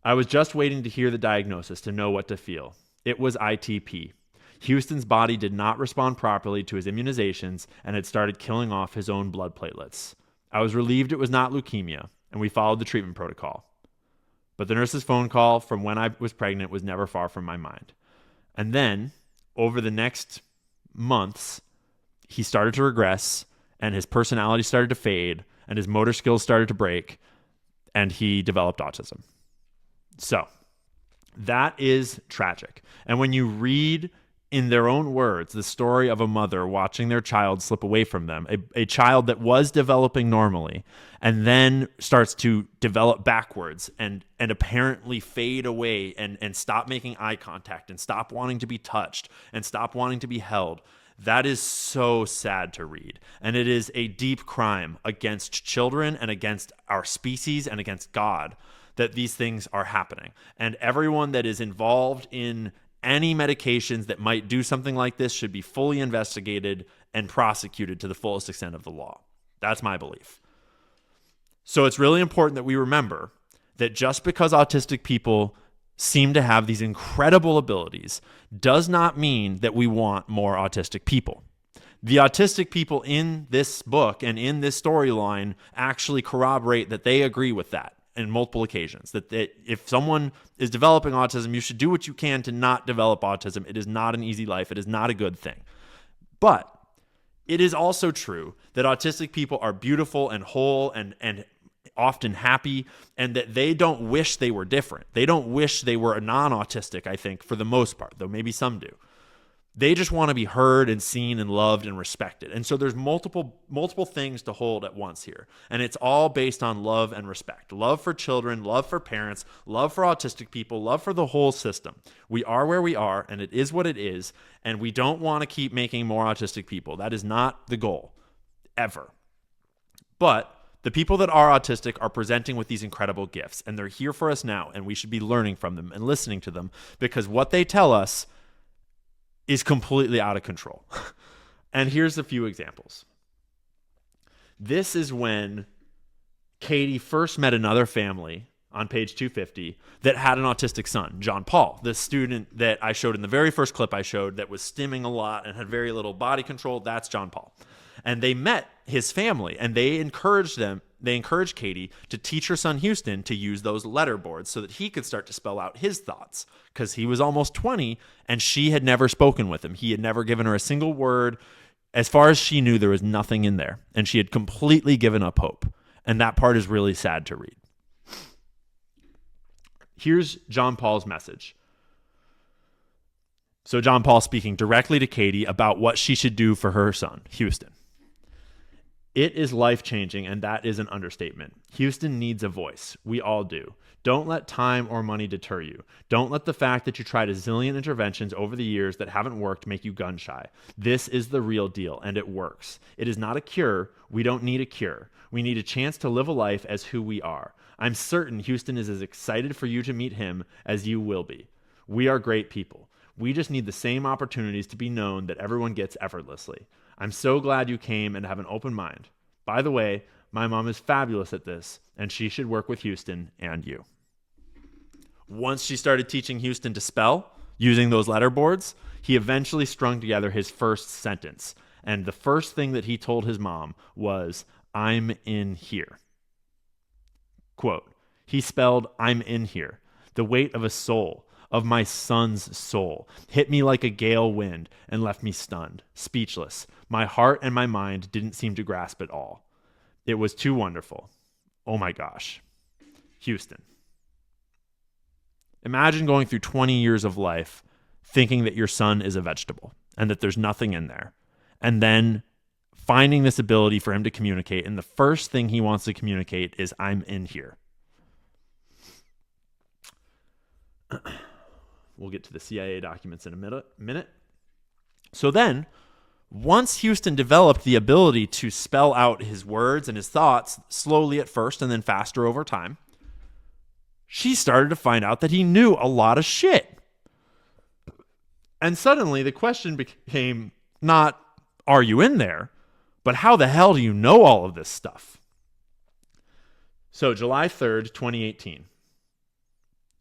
I was just waiting to hear the diagnosis to know what to feel. It was ITP. Houston's body did not respond properly to his immunizations and had started killing off his own blood platelets. I was relieved it was not leukemia, and we followed the treatment protocol. But the nurse's phone call from when I was pregnant was never far from my mind. And then, over the next months, he started to regress, and his personality started to fade, and his motor skills started to break, and he developed autism. So, that is tragic. And when you read in their own words the story of a mother watching their child slip away from them, a child that was developing normally, and then starts to develop backwards and apparently fade away and stop making eye contact and stop wanting to be touched and stop wanting to be held, that is so sad to read. And it is a deep crime against children and against our species and against God that these things are happening. And everyone that is involved in any medications that might do something like this should be fully investigated and prosecuted to the fullest extent of the law. That's my belief. So it's really important that we remember that just because autistic people seem to have these incredible abilities does not mean that we want more autistic people. The autistic people in this book and in this storyline actually corroborate that they agree with that on multiple occasions, that if someone is developing autism, you should do what you can to not develop autism. It is not an easy life. It is not a good thing. But it is also true that autistic people are beautiful and whole and often happy, and that they don't wish they were different. They don't wish they were non-autistic, I think, for the most part, though maybe some do. They just want to be heard and seen and loved and respected. And so there's multiple things to hold at once here. And it's all based on love and respect. Love for children, love for parents, love for autistic people, love for the whole system. We are where we are, and it is what it is. And we don't want to keep making more autistic people. That is not the goal, ever. But the people that are autistic are presenting with these incredible gifts, and they're here for us now, and we should be learning from them and listening to them, because what they tell us is completely out of control. And here's a few examples. This is when Katie first met another family on page 250 that had an autistic son, John Paul, the student that I showed in the very first clip I showed that was stimming a lot and had very little body control. That's John Paul. And they met his family, and they encouraged Katie to teach her son Houston to use those letter boards so that he could start to spell out his thoughts, because he was almost 20 and she had never spoken with him. He had never given her a single word. As far as she knew, there was nothing in there, and she had completely given up hope. And that part is really sad to read. Here's John Paul's message. So John Paul speaking directly to Katie about what she should do for her son, Houston. It is life-changing, and that is an understatement. Houston needs a voice. We all do. Don't let time or money deter you. Don't let the fact that you tried a zillion interventions over the years that haven't worked make you gun-shy. This is the real deal, and it works. It is not a cure. We don't need a cure. We need a chance to live a life as who we are. I'm certain Houston is as excited for you to meet him as you will be. We are great people. We just need the same opportunities to be known that everyone gets effortlessly. I'm so glad you came and have an open mind. By the way, my mom is fabulous at this, and she should work with Houston and you. Once she started teaching Houston to spell using those letter boards, he eventually strung together his first sentence. And the first thing that he told his mom was, "I'm in here." Quote, he spelled, "I'm in here." The weight of a soul, of my son's soul, hit me like a gale wind and left me stunned, speechless. My heart and my mind didn't seem to grasp it all. It was too wonderful. Oh my gosh. Houston. Imagine going through 20 years of life thinking that your son is a vegetable and that there's nothing in there, and then finding this ability for him to communicate, and the first thing he wants to communicate is, "I'm in here." We'll get to the CIA documents in a minute. So then, once Houston developed the ability to spell out his words and his thoughts, slowly at first and then faster over time, she started to find out that he knew a lot of shit. And suddenly the question became not, are you in there, but how the hell do you know all of this stuff? So July 3rd, 2018.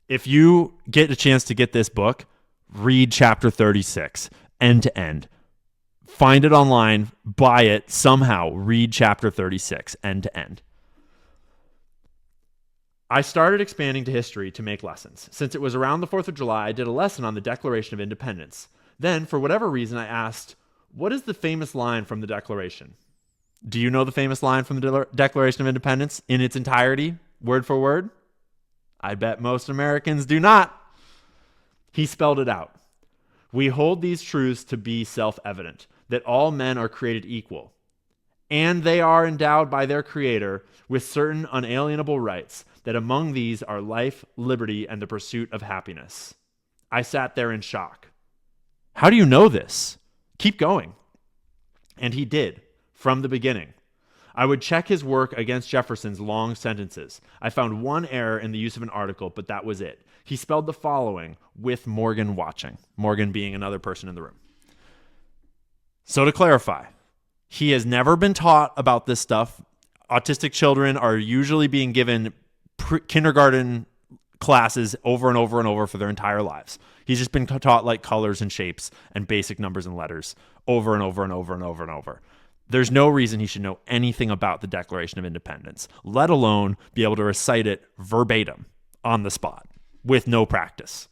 If you get a chance to get this book, read chapter 36, end to end. Find it online, buy it somehow, read chapter 36, end to end. I started expanding to history to make lessons. Since it was around the 4th of July, I did a lesson on the Declaration of Independence. Then, for whatever reason, I asked, what is the famous line from the Declaration? Do you know the famous line from the Declaration of Independence in its entirety, word for word? I bet most Americans do not. He spelled it out. We hold these truths to be self-evident, that all men are created equal, and they are endowed by their Creator with certain unalienable rights, that among these are life, liberty, and the pursuit of happiness. I sat there in shock. How do you know this? Keep going. And he did, from the beginning. I would check his work against Jefferson's long sentences. I found one error in the use of an article, but that was it. He spelled the following with Morgan watching, Morgan being another person in the room. So to clarify, he has never been taught about this stuff. Autistic children are usually being given kindergarten classes over and over and over for their entire lives. He's just been taught like colors and shapes and basic numbers and letters over and over and over and over and over. There's no reason he should know anything about the Declaration of Independence, let alone be able to recite it verbatim on the spot with no practice.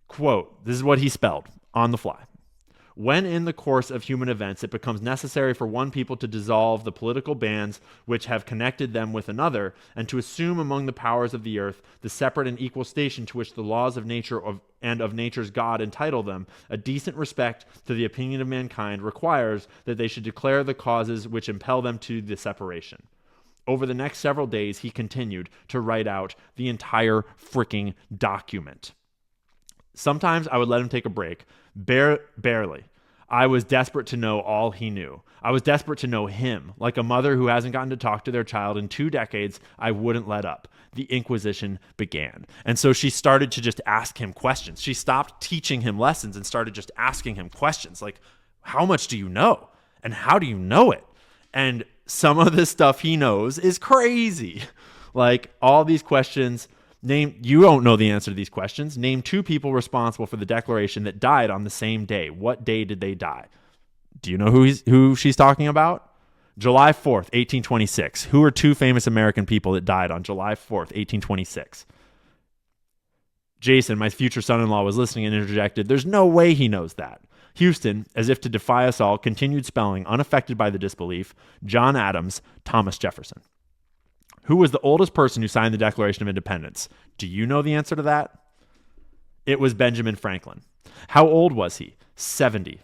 Quote, this is what he spelled on the fly. When in the course of human events it becomes necessary for one people to dissolve the political bands which have connected them with another, and to assume among the powers of the earth the separate and equal station to which the laws of nature and of nature's God entitle them, a decent respect to the opinion of mankind requires that they should declare the causes which impel them to the separation. Over the next several days, he continued to write out the entire freaking document. Sometimes I would let him take a break. Barely. I was desperate to know all he knew. I was desperate to know him. Like a mother who hasn't gotten to talk to their child in 2 decades, I wouldn't let up. The Inquisition began. And so she started to just ask him questions. She stopped teaching him lessons and started just asking him questions like, how much do you know? And how do you know it? And some of the stuff he knows is crazy. Like all these questions. You don't know the answer to these questions. Name 2 people responsible for the Declaration that died on the same day. What day did they die? Do you know who she's talking about? July 4th, 1826. Who are 2 famous American people that died on July 4th, 1826? Jason, my future son-in-law, was listening and interjected, there's no way he knows that. Houston, as if to defy us all, continued spelling, unaffected by the disbelief, John Adams, Thomas Jefferson. Who was the oldest person who signed the Declaration of Independence? Do you know the answer to that? It was Benjamin Franklin. How old was he? 70.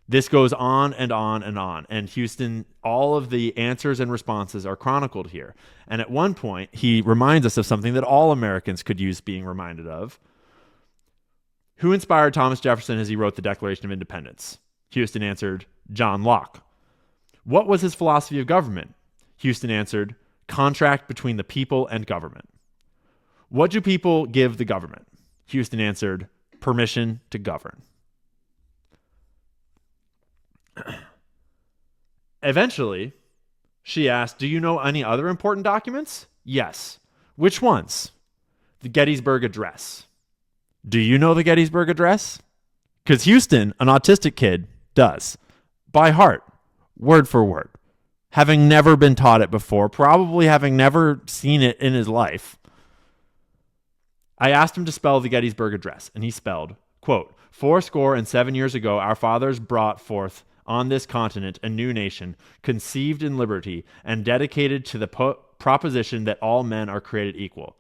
This goes on and on and on. And Houston, all of the answers and responses are chronicled here. And at one point, he reminds us of something that all Americans could use being reminded of. Who inspired Thomas Jefferson as he wrote the Declaration of Independence? Houston answered, John Locke. What was his philosophy of government? Houston answered, contract between the people and government. What do people give the government? Houston answered, permission to govern. Eventually, she asked, do you know any other important documents? Yes. Which ones? The Gettysburg Address. Do you know the Gettysburg Address? Because Houston, an autistic kid, does. By heart, word for word. Having never been taught it before, probably having never seen it in his life. I asked him to spell the Gettysburg Address, and he spelled, quote, 77 years ago, our fathers brought forth on this continent a new nation, conceived in liberty, and dedicated to the proposition that all men are created equal.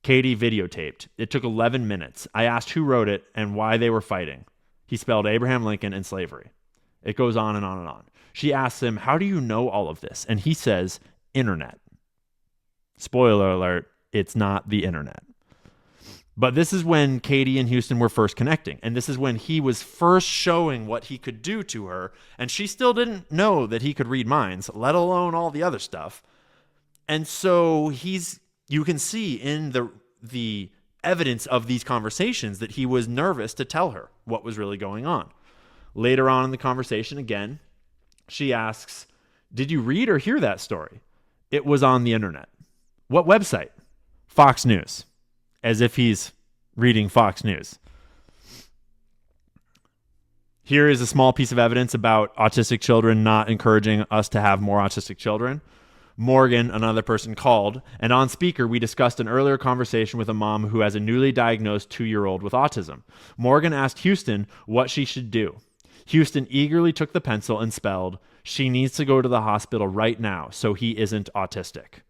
Katie videotaped. It took 11 minutes. I asked who wrote it and why they were fighting. He spelled Abraham Lincoln and slavery. It goes on and on and on. She asks him, how do you know all of this? And he says, internet. Spoiler alert, it's not the internet. But this is when Katie and Houston were first connecting. And this is when he was first showing what he could do to her. And she still didn't know that he could read minds, let alone all the other stuff. And so you can see in the evidence of these conversations that he was nervous to tell her what was really going on. Later on in the conversation, again, she asks, did you read or hear that story? It was on the internet. What website? Fox News. As if he's reading Fox News. Here is a small piece of evidence about autistic children not encouraging us to have more autistic children. Morgan, another person, called, and on speaker, we discussed an earlier conversation with a mom who has a newly diagnosed 2-year-old with autism. Morgan asked Houston what she should do. Houston eagerly took the pencil and spelled, she needs to go to the hospital right now so he isn't autistic.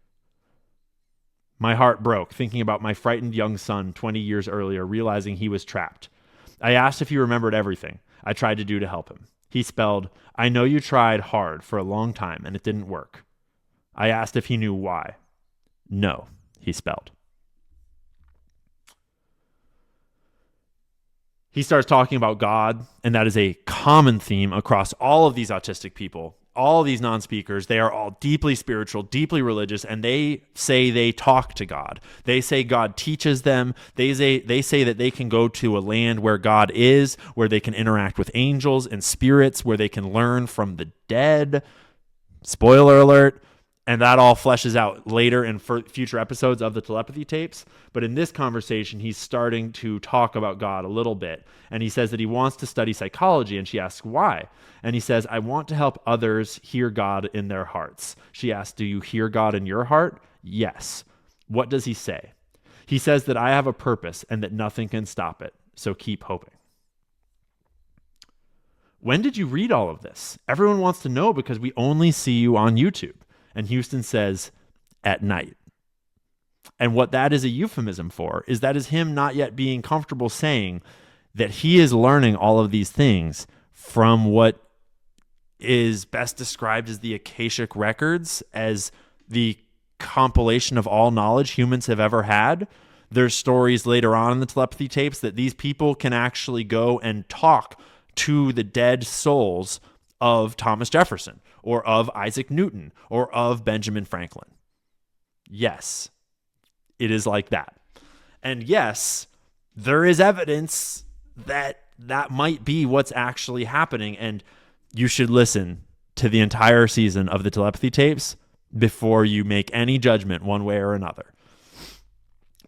My heart broke thinking about my frightened young son 20 years earlier, realizing he was trapped. I asked if he remembered everything I tried to do to help him. He spelled, I know you tried hard for a long time and it didn't work. I asked if he knew why. No, he spelled. He starts talking about God, and that is a common theme across all of these autistic people. all these non-speakers, they are all deeply spiritual, deeply religious, and they say they talk to God. They say God teaches them. They say that they can go to a land where God is, where they can interact with angels and spirits, where they can learn from the dead. Spoiler alert. And that all fleshes out later in future episodes of the telepathy tapes. But in this conversation, he's starting to talk about God a little bit. And he says that he wants to study psychology. And she asks, why? And he says, I want to help others hear God in their hearts. She asks, do you hear God in your heart? Yes. What does he say? He says that I have a purpose and that nothing can stop it. So keep hoping. When did you read all of this? Everyone wants to know because we only see you on YouTube. And Houston says, at night. And what that is a euphemism for is that is him not yet being comfortable saying that he is learning all of these things from what is best described as the akashic records, as the compilation of all knowledge humans have ever had. There's stories later on in the telepathy tapes that these people can actually go and talk to the dead souls of Thomas Jefferson or of Isaac Newton or of Benjamin Franklin. Yes, it is like that. And yes, there is evidence that that might be what's actually happening. And you should listen to the entire season of the telepathy tapes before you make any judgment one way or another.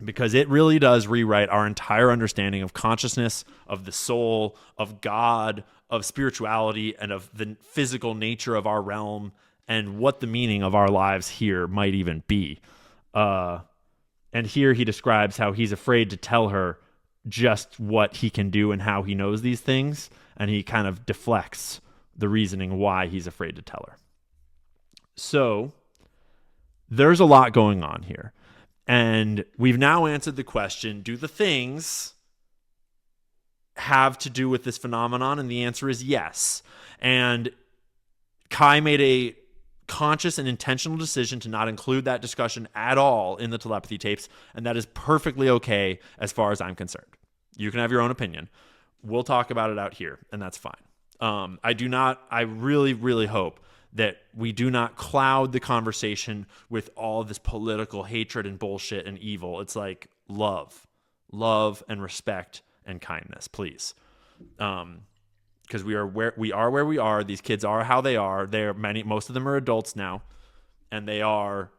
Because it really does rewrite our entire understanding of consciousness, of the soul, of God, of spirituality, and of the physical nature of our realm, and what the meaning of our lives here might even be. And here he describes how he's afraid to tell her just what he can do and how he knows these things, and he kind of deflects the reasoning why he's afraid to tell her. So there's a lot going on here. And we've now answered the question, do the things have to do with this phenomenon? And the answer is yes. And Kai made a conscious and intentional decision to not include that discussion at all in the telepathy tapes, and that is perfectly okay as far as I'm concerned. You can have your own opinion. We'll talk about it out here, and that's fine. I really, really hope that we do not cloud the conversation with all of this political hatred and bullshit and evil. It's like love and respect and kindness, please. Because we are where we are. These kids are how they are. Most of them are adults now, and they are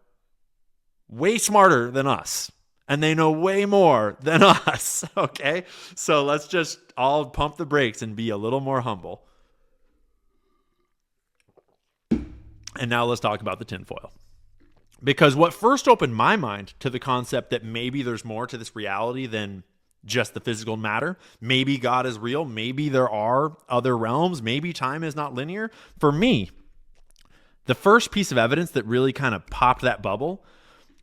way smarter than us, and they know way more than us. Okay, so let's just all pump the brakes and be a little more humble. And now let's talk about the tinfoil. Because what first opened my mind to the concept that maybe there's more to this reality than just the physical matter. Maybe God is real. Maybe there are other realms. Maybe time is not linear. For me, the first piece of evidence that really kind of popped that bubble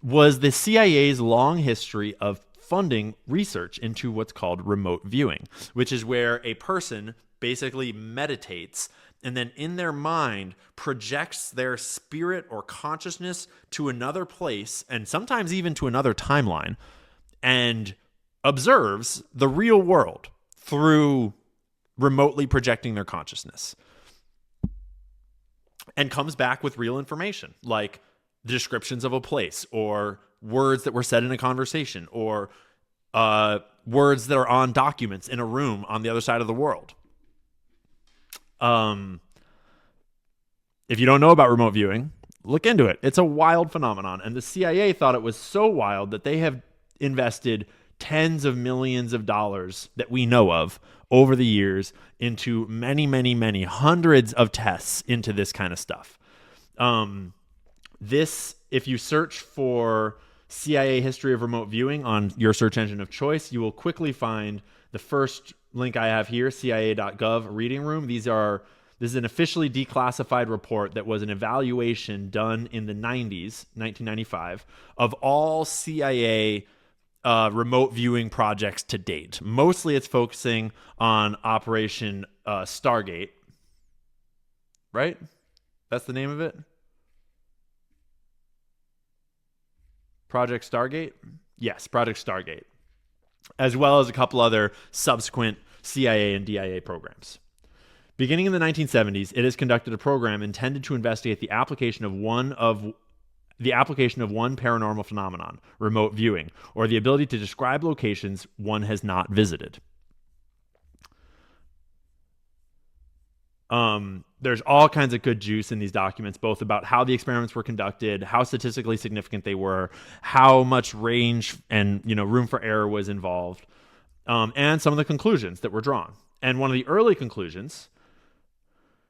was the CIA's long history of funding research into what's called remote viewing, which is where a person basically meditates and then in their mind projects their spirit or consciousness to another place and sometimes even to another timeline and observes the real world through remotely projecting their consciousness and comes back with real information like descriptions of a place or words that were said in a conversation or words that are on documents in a room on the other side of the world. If you don't know about remote viewing, look into it. It's a wild phenomenon. And the CIA thought it was so wild that they have invested tens of millions of dollars that we know of over the years into many, many, many hundreds of tests into this kind of stuff. If you search for CIA history of remote viewing on your search engine of choice, you will quickly find the first link I have here, CIA.gov reading room. This is an officially declassified report that was an evaluation done in the 90s, 1995, of all CIA remote viewing projects to date. Mostly it's focusing on Operation Stargate, right? That's the name of it? Project Stargate? Yes, Project Stargate. As well as a couple other subsequent CIA and DIA programs. Beginning in the 1970s, it has conducted a program intended to investigate the application of one paranormal phenomenon, remote viewing, or the ability to describe locations one has not visited. There's all kinds of good juice in these documents, both about how the experiments were conducted, how statistically significant they were, how much range and room for error was involved, and some of the conclusions that were drawn. And one of the early conclusions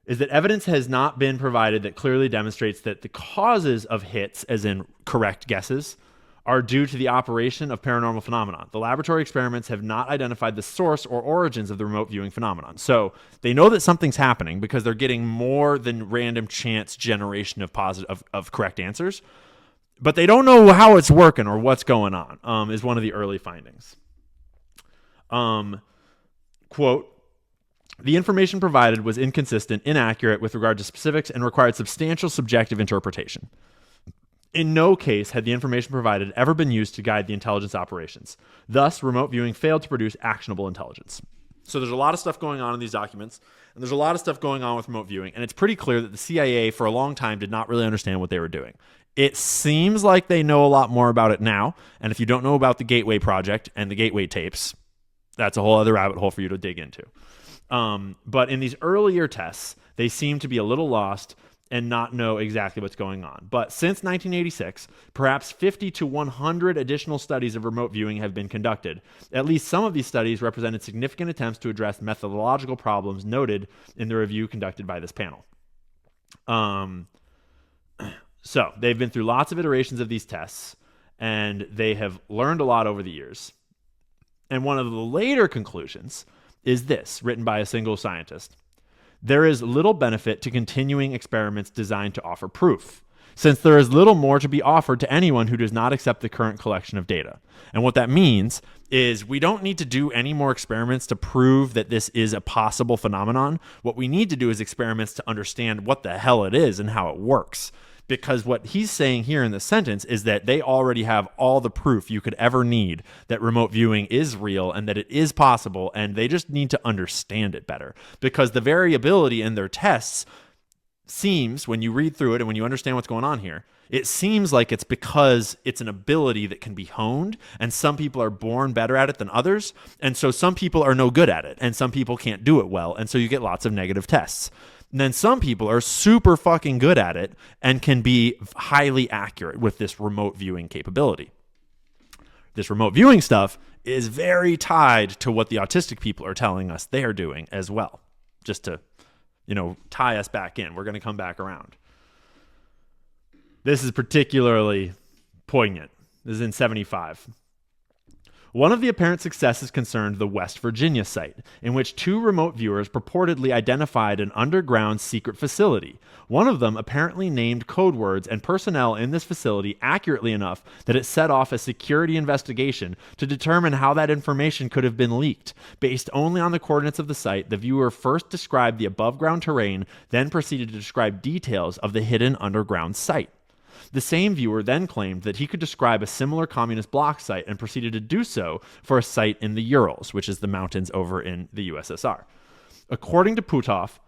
is that evidence has not been provided that clearly demonstrates that the causes of hits, as in correct guesses, are due to the operation of paranormal phenomena. The laboratory experiments have not identified the source or origins of the remote viewing phenomenon. So they know that something's happening because they're getting more than random chance generation of correct answers, but they don't know how it's working or what's going on, is one of the early findings. Quote, the information provided was inconsistent, inaccurate with regard to specifics, and required substantial subjective interpretation. In no case had the information provided ever been used to guide the intelligence operations. Thus, remote viewing failed to produce actionable intelligence. So there's a lot of stuff going on in these documents, and there's a lot of stuff going on with remote viewing, and it's pretty clear that the CIA for a long time did not really understand what they were doing. It seems like they know a lot more about it now, and if you don't know about the Gateway Project and the Gateway tapes, that's a whole other rabbit hole for you to dig into. But in these earlier tests, they seem to be a little lost and not know exactly what's going on. But since 1986, perhaps 50 to 100 additional studies of remote viewing have been conducted. At least some of these studies represented significant attempts to address methodological problems noted in the review conducted by this panel. So they've been through lots of iterations of these tests, and they have learned a lot over the years. And one of the later conclusions is this, written by a single scientist. There is little benefit to continuing experiments designed to offer proof, since there is little more to be offered to anyone who does not accept the current collection of data. And what that means is we don't need to do any more experiments to prove that this is a possible phenomenon. What we need to do is experiments to understand what the hell it is and how it works. Because what he's saying here in the sentence is that they already have all the proof you could ever need that remote viewing is real and that it is possible, and they just need to understand it better. Because the variability in their tests seems, when you read through it and when you understand what's going on here, it seems like it's because it's an ability that can be honed, and some people are born better at it than others, and so some people are no good at it, and some people can't do it well, and so you get lots of negative tests. And then some people are super fucking good at it and can be highly accurate with this remote viewing capability. This remote viewing stuff is very tied to what the autistic people are telling us they are doing as well. Just to, tie us back in. We're going to come back around. This is particularly poignant. This is in 75. One of the apparent successes concerned the West Virginia site, in which two remote viewers purportedly identified an underground secret facility. One of them apparently named code words and personnel in this facility accurately enough that it set off a security investigation to determine how that information could have been leaked. Based only on the coordinates of the site, the viewer first described the above-ground terrain, then proceeded to describe details of the hidden underground site. The same viewer then claimed that he could describe a similar communist bloc site and proceeded to do so for a site in the Urals, which is the mountains over in the USSR. According to Puthoff,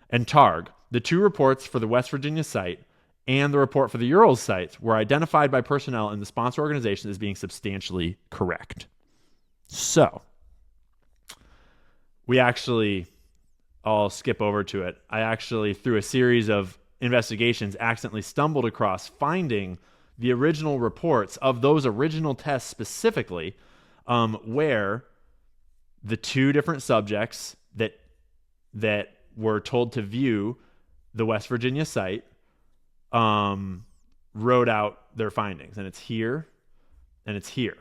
and Targ, the two reports for the West Virginia site and the report for the Urals site were identified by personnel in the sponsor organization as being substantially correct. So, I'll skip over to it. I actually, through a series of investigations, accidentally stumbled across finding the original reports of those original tests specifically, where the two different subjects that were told to view the West Virginia site wrote out their findings. And it's here, and it's here.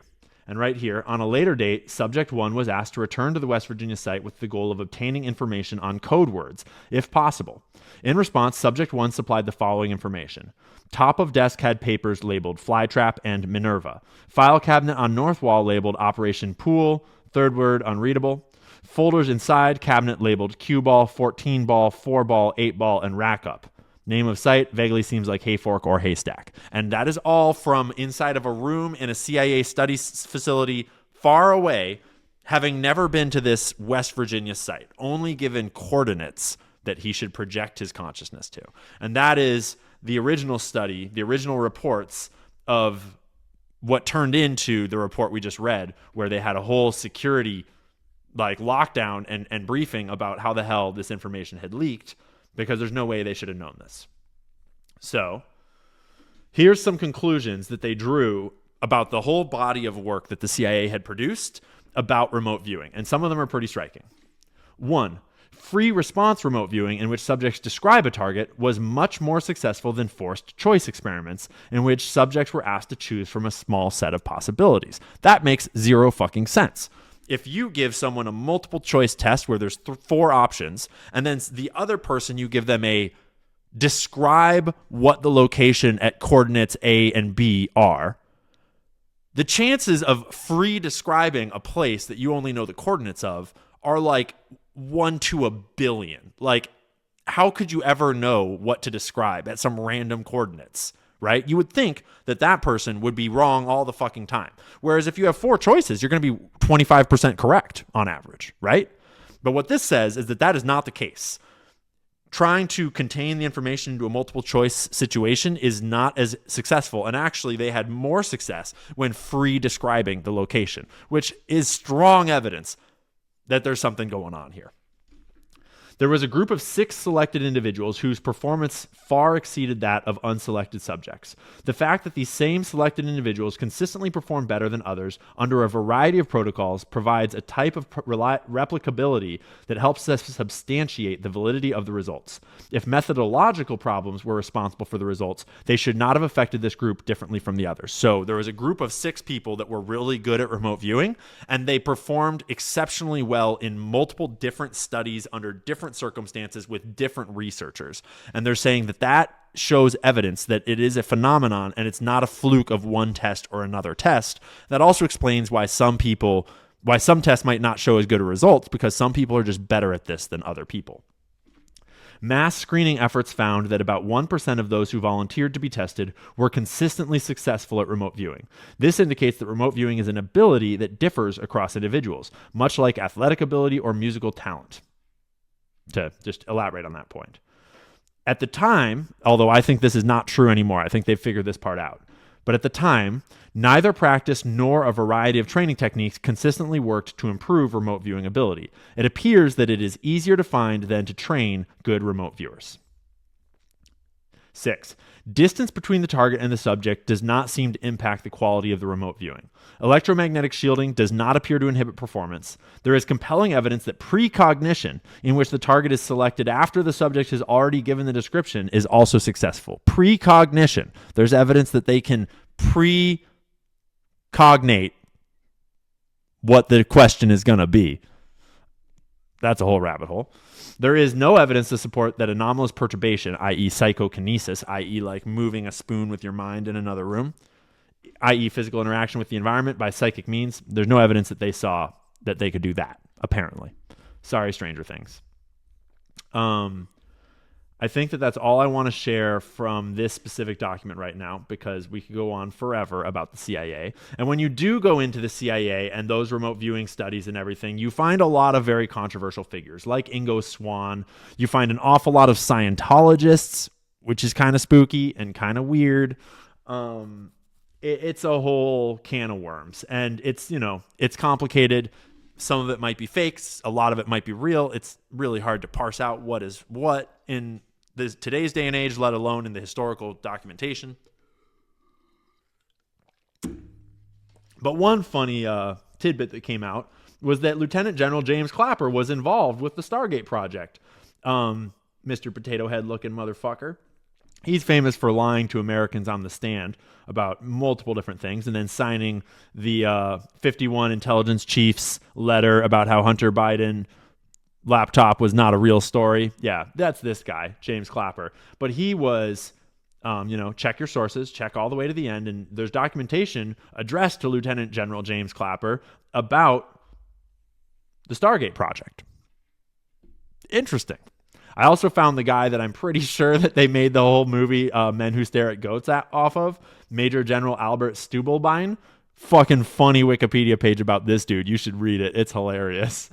And right here, on a later date, Subject 1 was asked to return to the West Virginia site with the goal of obtaining information on code words, if possible. In response, Subject 1 supplied the following information. Top of desk had papers labeled Flytrap and Minerva. File cabinet on north wall labeled Operation Pool, third word unreadable. Folders inside, cabinet labeled Cue Ball, 14 Ball, 4 Ball, 8 Ball, and Rack Up. Name of site vaguely seems like Hayfork or Haystack. And that is all from inside of a room in a CIA studies facility far away, having never been to this West Virginia site, only given coordinates that he should project his consciousness to. And that is the original study, the original reports of what turned into the report we just read, where they had a whole security lockdown and briefing about how the hell this information had leaked, because there's no way they should have known this. So here's some conclusions that they drew about the whole body of work that the CIA had produced about remote viewing, and some of them are pretty striking. 1, free response remote viewing, in which subjects describe a target, was much more successful than forced choice experiments, in which subjects were asked to choose from a small set of possibilities. That makes zero fucking sense. If you give someone a multiple choice test where there's 4 options, and then the other person, you give them a describe what the location at coordinates A and B are, the chances of free describing a place that you only know the coordinates of are 1 to a billion. How could you ever know what to describe at some random coordinates, right? You would think that person would be wrong all the fucking time. Whereas if you have 4 choices, you're going to be 25% correct on average, right? But what this says is that is not the case. Trying to contain the information into a multiple choice situation is not as successful. And actually, they had more success when free describing the location, which is strong evidence that there's something going on here. There was a group of 6 selected individuals whose performance far exceeded that of unselected subjects. The fact that these same selected individuals consistently perform better than others under a variety of protocols provides a type of replicability that helps us substantiate the validity of the results. If methodological problems were responsible for the results, they should not have affected this group differently from the others. So there was a group of 6 people that were really good at remote viewing, and they performed exceptionally well in multiple different studies under different circumstances with different researchers. And they're saying that shows evidence that it is a phenomenon and it's not a fluke of one test or another test. That also explains why some tests might not show as good a results, because some people are just better at this than other people. Mass screening efforts found that about 1% of those who volunteered to be tested were consistently successful at remote viewing. This indicates that remote viewing is an ability that differs across individuals, much like athletic ability or musical talent. To just elaborate on that point. At the time, although I think this is not true anymore, I think they've figured this part out. But at the time, neither practice nor a variety of training techniques consistently worked to improve remote viewing ability. It appears that it is easier to find than to train good remote viewers. 6. Distance between the target and the subject does not seem to impact the quality of the remote viewing. Electromagnetic shielding does not appear to inhibit performance. There is compelling evidence that precognition, in which the target is selected after the subject has already given the description, is also successful. Precognition. There's evidence that they can precognate what the question is going to be. That's a whole rabbit hole. There is no evidence to support that anomalous perturbation, i.e. psychokinesis, i.e. like moving a spoon with your mind in another room, i.e. physical interaction with the environment by psychic means. There's no evidence that they saw that they could do that, apparently. Sorry, Stranger Things. I think that that's all I want to share from this specific document right now, because we could go on forever about the CIA. And when you do go into the CIA and those remote viewing studies and everything, you find a lot of very controversial figures like Ingo Swann. You find an awful lot of Scientologists, which is kind of spooky and kind of weird. It's a whole can of worms, and it's complicated. Some of it might be fakes. A lot of it might be real. It's really hard to parse out what is what in today's day and age, let alone in the historical documentation. But one funny tidbit that came out was that Lieutenant General James Clapper was involved with the Stargate project. Mr. Potato Head looking motherfucker. He's famous for lying to Americans on the stand about multiple different things, and then signing the 51 intelligence chiefs letter about how Hunter Biden laptop was not a real story. Yeah, that's this guy, James Clapper. But he was, check your sources, check all the way to the end, and there's documentation addressed to Lieutenant General James Clapper about the Stargate project. Interesting. I also found the guy that I'm pretty sure that they made the whole movie Men Who Stare at Goats off of, Major General Albert Stubelbein fucking funny Wikipedia page about this dude. You should read it. It's hilarious.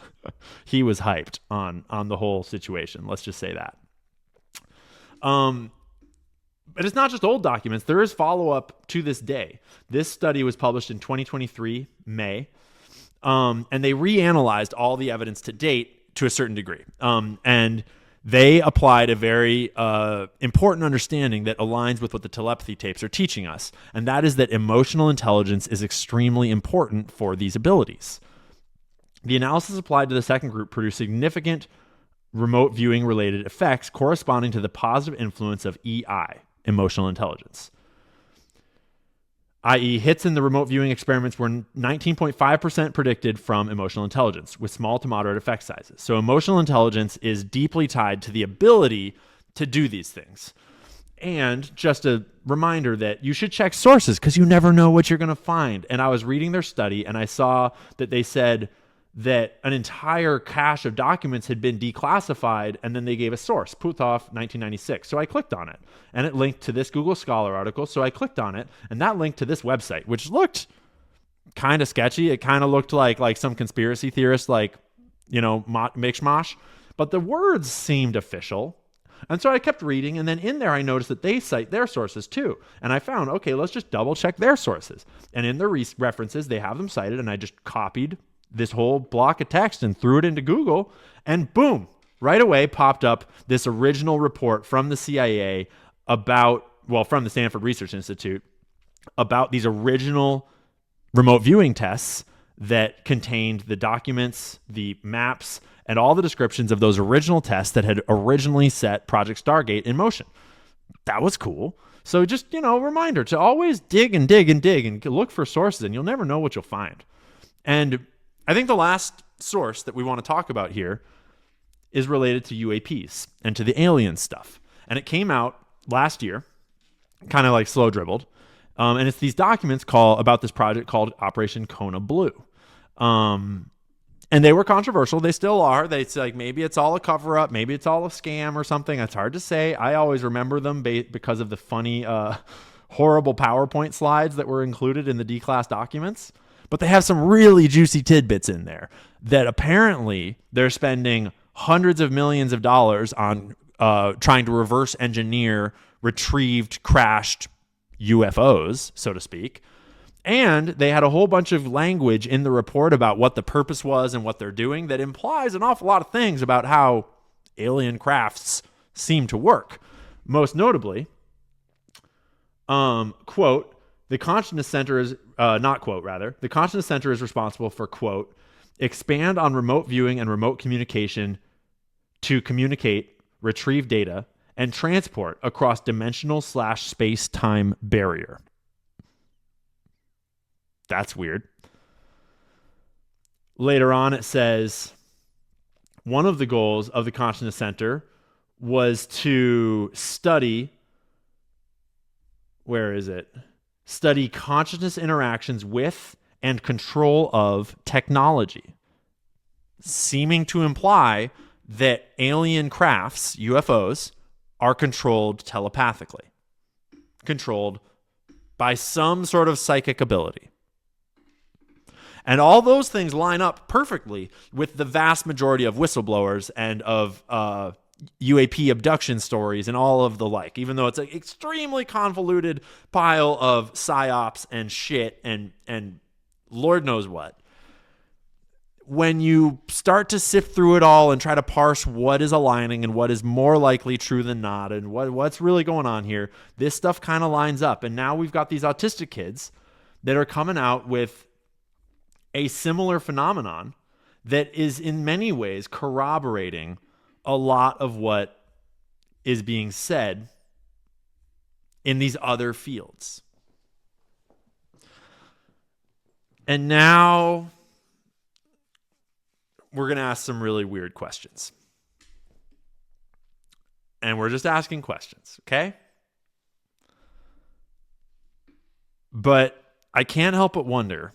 He was hyped on the whole situation. Let's just say that. But it's not just old documents. There is follow-up to this day. This study was published in 2023, May, and they reanalyzed all the evidence to date to a certain degree. And they applied a very important understanding that aligns with what the telepathy tapes are teaching us, and that is that emotional intelligence is extremely important for these abilities. The analysis applied to the second group produced significant remote viewing related effects corresponding to the positive influence of EI, emotional intelligence. I.e., hits in the remote viewing experiments were 19.5% predicted from emotional intelligence, with small to moderate effect sizes. So emotional intelligence is deeply tied to the ability to do these things. And just a reminder that you should check sources because you never know what you're going to find. And I was reading their study and I saw that they said that an entire cache of documents had been declassified, and then they gave a source, Puthoff, 1996. So I clicked on it, and it linked to this Google Scholar article. So I clicked on it, and that linked to this website, which looked kind of sketchy. It kind of looked like some conspiracy theorist, mishmash. But the words seemed official. And so I kept reading, and then in there I noticed that they cite their sources too. And I found, okay, let's just double check their sources. And in their references, they have them cited, and I just copied this whole block of text and threw it into Google, and boom, right away popped up this original report from the CIA from the Stanford Research Institute about these original remote viewing tests that contained the documents, the maps, and all the descriptions of those original tests that had originally set Project Stargate in motion. That was cool. So just, reminder to always dig and dig and dig and look for sources, and you'll never know what you'll find. And I think the last source that we want to talk about here is related to UAPs and to the alien stuff. And it came out last year, kind of like slow dribbled. And it's these documents about this project called Operation Kona Blue. And they were controversial. They still are. They say maybe it's all a cover up. Maybe it's all a scam or something. It's hard to say. I always remember them because of the funny, horrible PowerPoint slides that were included in the D-class documents. But they have some really juicy tidbits in there that apparently they're spending hundreds of millions of dollars on trying to reverse engineer retrieved, crashed UFOs, so to speak. And they had a whole bunch of language in the report about what the purpose was and what they're doing that implies an awful lot of things about how alien crafts seem to work. Most notably, quote, the Consciousness Center is, the Consciousness Center is responsible for, quote, expand on remote viewing and remote communication to communicate, retrieve data, and transport across dimensional/space-time barrier. That's weird. Later on, it says one of the goals of the Consciousness Center was to study, study consciousness interactions with and control of technology, seeming to imply that alien crafts, UFOs, are controlled telepathically, controlled by some sort of psychic ability. And all those things line up perfectly with the vast majority of whistleblowers and of UAP abduction stories and all of the like, even though it's an extremely convoluted pile of psyops and shit and Lord knows what. When you start to sift through it all and try to parse what is aligning and what is more likely true than not and what's really going on here, this stuff kind of lines up. And now we've got these autistic kids that are coming out with a similar phenomenon that is in many ways corroborating a lot of what is being said in these other fields. And now we're going to ask some really weird questions. And we're just asking questions, okay? But I can't help but wonder,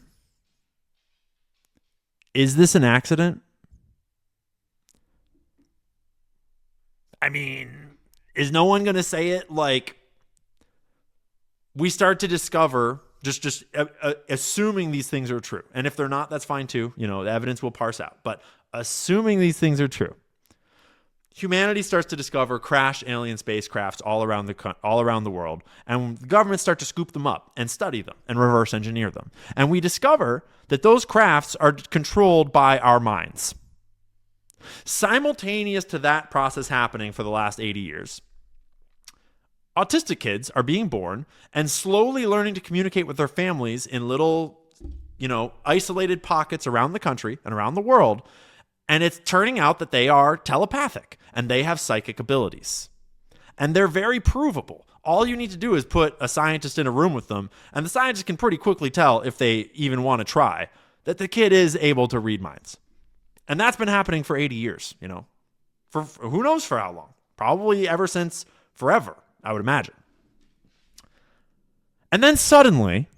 is this an accident? I mean, is no one going to say it? Like, we start to discover just assuming these things are true. And if they're not, that's fine too. The evidence will parse out. But assuming these things are true, humanity starts to discover crashed alien spacecrafts all around the world, and the governments start to scoop them up and study them and reverse engineer them. And we discover that those crafts are controlled by our minds. Simultaneous to that process happening for the last 80 years, autistic kids are being born and slowly learning to communicate with their families in little, isolated pockets around the country and around the world. And it's turning out that they are telepathic and they have psychic abilities. And they're very provable. All you need to do is put a scientist in a room with them, and the scientist can pretty quickly tell, if they even want to try, that the kid is able to read minds. And that's been happening for 80 years, for who knows for how long. Probably ever since forever, I would imagine. And then suddenly,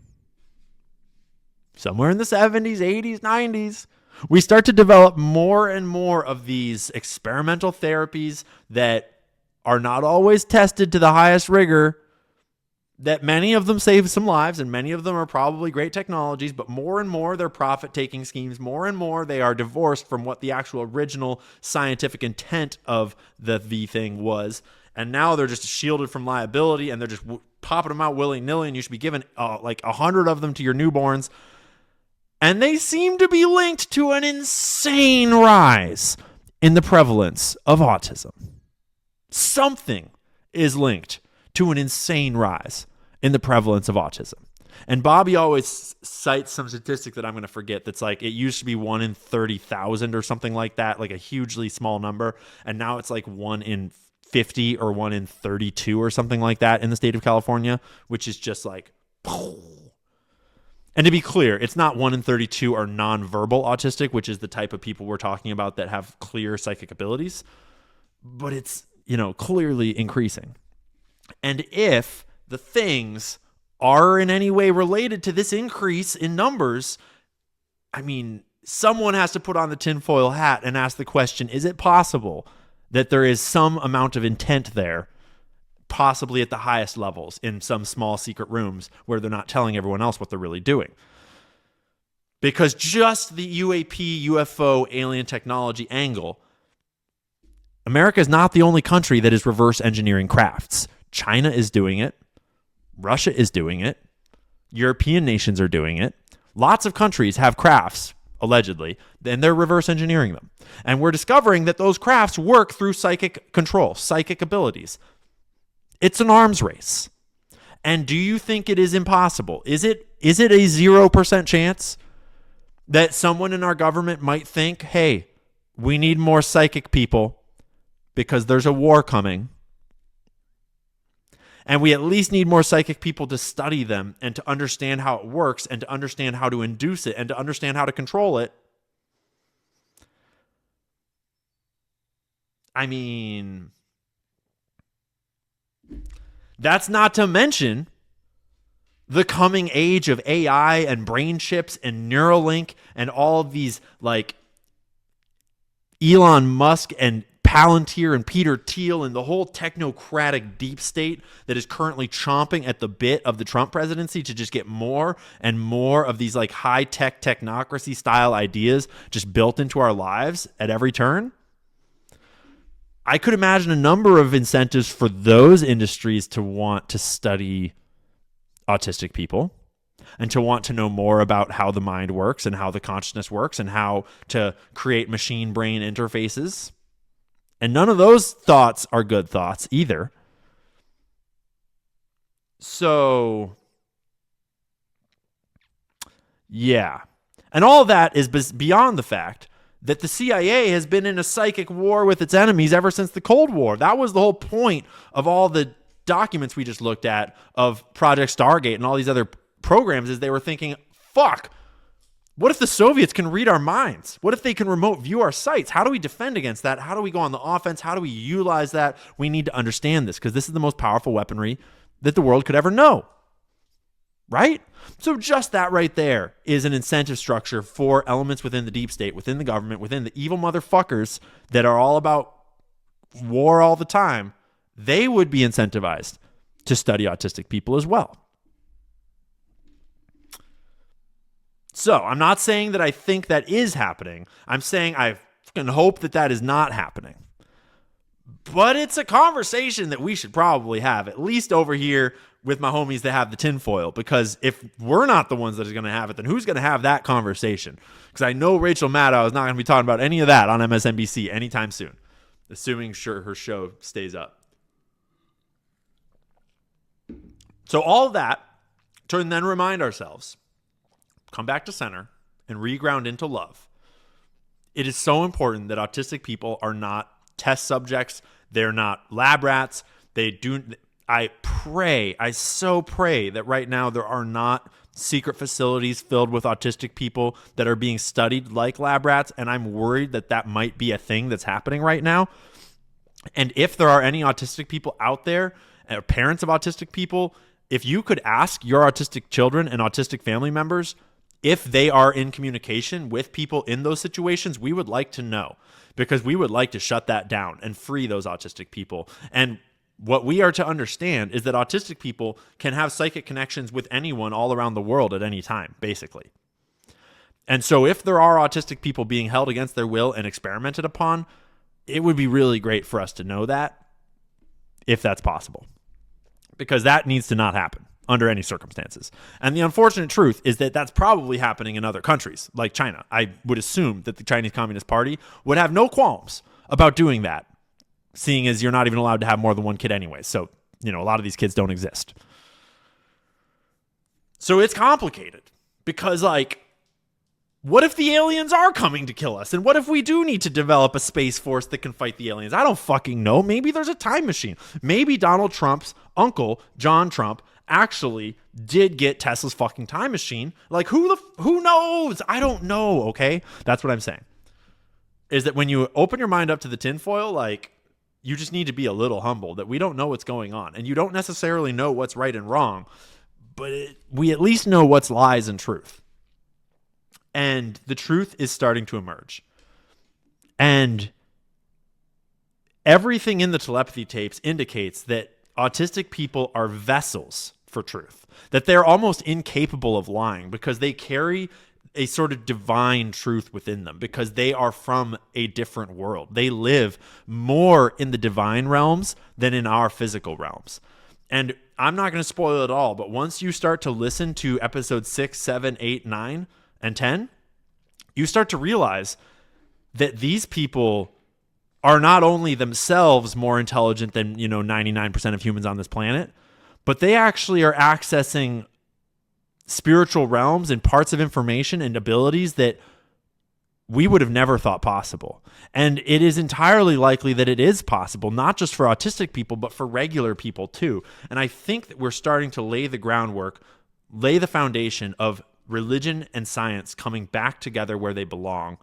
somewhere in the 70s, 80s, 90s, we start to develop more and more of these experimental therapies that are not always tested to the highest rigor, that many of them save some lives, and many of them are probably great technologies, but more and more they're profit-taking schemes. More and more they are divorced from what the actual original scientific intent of the thing was. And now they're just shielded from liability, and they're just popping them out willy-nilly, and you should be given like 100 of them to your newborns. And they seem to be linked to an insane rise in the prevalence of autism. Something is linked to an insane rise in the prevalence of autism. And Bobby always cites some statistic that I'm going to forget that's like, it used to be 1 in 30,000 or something like that, like a hugely small number. And now it's like 1 in 50 or 1 in 32 or something like that in the state of California, which is just like... And to be clear, it's not 1 in 32 are nonverbal autistic, which is the type of people we're talking about that have clear psychic abilities, but it's, clearly increasing. And if the things are in any way related to this increase in numbers, someone has to put on the tinfoil hat and ask the question, is it possible that there is some amount of intent there, possibly at the highest levels in some small secret rooms where they're not telling everyone else what they're really doing? Because just the UAP, UFO, alien technology angle, America is not the only country that is reverse engineering crafts. China is doing it. Russia is doing it. European nations are doing it. Lots of countries have crafts, allegedly, and they're reverse engineering them. And we're discovering that those crafts work through psychic control, psychic abilities. It's an arms race. And do you think it is impossible? Is it a 0% chance that someone in our government might think, hey, we need more psychic people because there's a war coming, and we at least need more psychic people to study them and to understand how it works and to understand how to induce it and to understand how to control it? That's not to mention the coming age of AI and brain chips and Neuralink and all of these, like Elon Musk and Palantir and Peter Thiel and the whole technocratic deep state that is currently chomping at the bit of the Trump presidency to just get more and more of these like high-tech technocracy style ideas just built into our lives at every turn. I could imagine a number of incentives for those industries to want to study autistic people and to want to know more about how the mind works and how the consciousness works and how to create machine-brain interfaces. And none of those thoughts are good thoughts either. So, yeah. And all of that is beyond the fact that the CIA has been in a psychic war with its enemies ever since the Cold War. That was the whole point of all the documents we just looked at of Project Stargate and all these other programs, is they were thinking, fuck, what if the Soviets can read our minds? What if they can remote view our sites? How do we defend against that? How do we go on the offense? How do we utilize that? We need to understand this because this is the most powerful weaponry that the world could ever know. Right? So just that right there is an incentive structure for elements within the deep state, within the government, within the evil motherfuckers that are all about war all the time. They would be incentivized to study autistic people as well. So I'm not saying that I think that is happening. I'm saying I fucking hope that that is not happening. But it's a conversation that we should probably have, at least over here with my homies that have the tinfoil. Because if we're not the ones that are going to have it, then who's going to have that conversation? Because I know Rachel Maddow is not going to be talking about any of that on MSNBC anytime soon, assuming her show stays up. So all of that to then remind ourselves, come back to center and reground into love. It is so important that autistic people are not test subjects. They're not lab rats. I so pray that right now there are not secret facilities filled with autistic people that are being studied like lab rats. And I'm worried that that might be a thing that's happening right now. And if there are any autistic people out there, or parents of autistic people, if you could ask your autistic children and autistic family members if they are in communication with people in those situations, we would like to know, because we would like to shut that down and free those autistic people. And what we are to understand is that autistic people can have psychic connections with anyone all around the world at any time, basically. And so if there are autistic people being held against their will and experimented upon, it would be really great for us to know that, if that's possible, because that needs to not happen under any circumstances. And the unfortunate truth is that that's probably happening in other countries like China. I would assume that the Chinese Communist Party would have no qualms about doing that, seeing as you're not even allowed to have more than one kid anyway. So, a lot of these kids don't exist. So it's complicated because, what if the aliens are coming to kill us? And what if we do need to develop a space force that can fight the aliens? I don't fucking know. Maybe there's a time machine. Maybe Donald Trump's uncle, John Trump, actually did get Tesla's fucking time machine. Who knows? I don't know, okay? That's what I'm saying. Is that when you open your mind up to the tinfoil, you just need to be a little humble that we don't know what's going on. And you don't necessarily know what's right and wrong, but we at least know what's lies and truth. And the truth is starting to emerge. And everything in the telepathy tapes indicates that autistic people are vessels for truth, that they're almost incapable of lying because they carry a sort of divine truth within them, because they are from a different world. They live more in the divine realms than in our physical realms. And I'm not going to spoil it all, but once you start to listen to episodes 6, 7, 8, 9, and 10, you start to realize that these people are not only themselves more intelligent than 99% of humans on this planet, but they actually are accessing spiritual realms and parts of information and abilities that we would have never thought possible. And it is entirely likely that it is possible, not just for autistic people, but for regular people too. And I think that we're starting to lay the groundwork, lay the foundation of religion and science coming back together where they belong,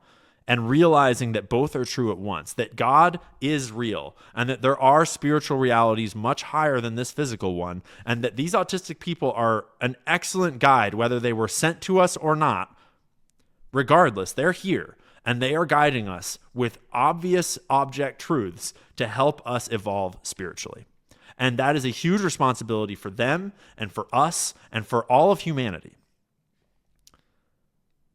and realizing that both are true at once, that God is real, and that there are spiritual realities much higher than this physical one, and that these autistic people are an excellent guide, whether they were sent to us or not. Regardless, they're here, and they are guiding us with obvious object truths to help us evolve spiritually. And that is a huge responsibility for them and for us and for all of humanity.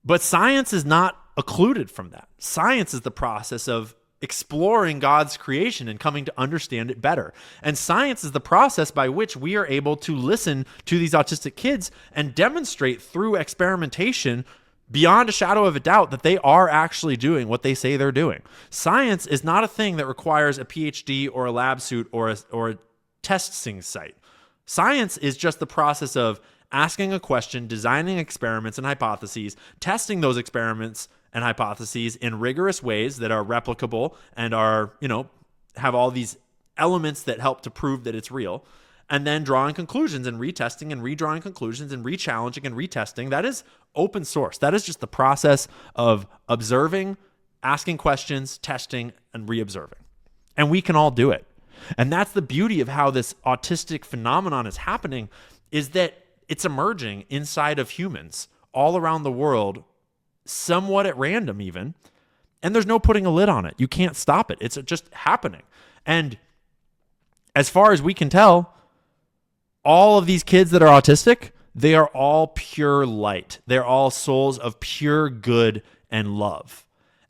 But science is not occluded from that. Science is the process of exploring God's creation and coming to understand it better. And science is the process by which we are able to listen to these autistic kids and demonstrate through experimentation beyond a shadow of a doubt that they are actually doing what they say they're doing. Science is not a thing that requires a PhD or a lab suit or a testing site. Science is just the process of asking a question, designing experiments and hypotheses, testing those experiments and hypotheses in rigorous ways that are replicable and are, have all these elements that help to prove that it's real, and then drawing conclusions and retesting and redrawing conclusions and rechallenging and retesting. That is open source. That is just the process of observing, asking questions, testing, and reobserving. And we can all do it. And that's the beauty of how this autistic phenomenon is happening, is that it's emerging inside of humans all around the world, somewhat at random even, and there's no putting a lid on it. You can't stop it. It's just happening. And as far as we can tell, all of these kids that are autistic, they are all pure light. They're all souls of pure good and love.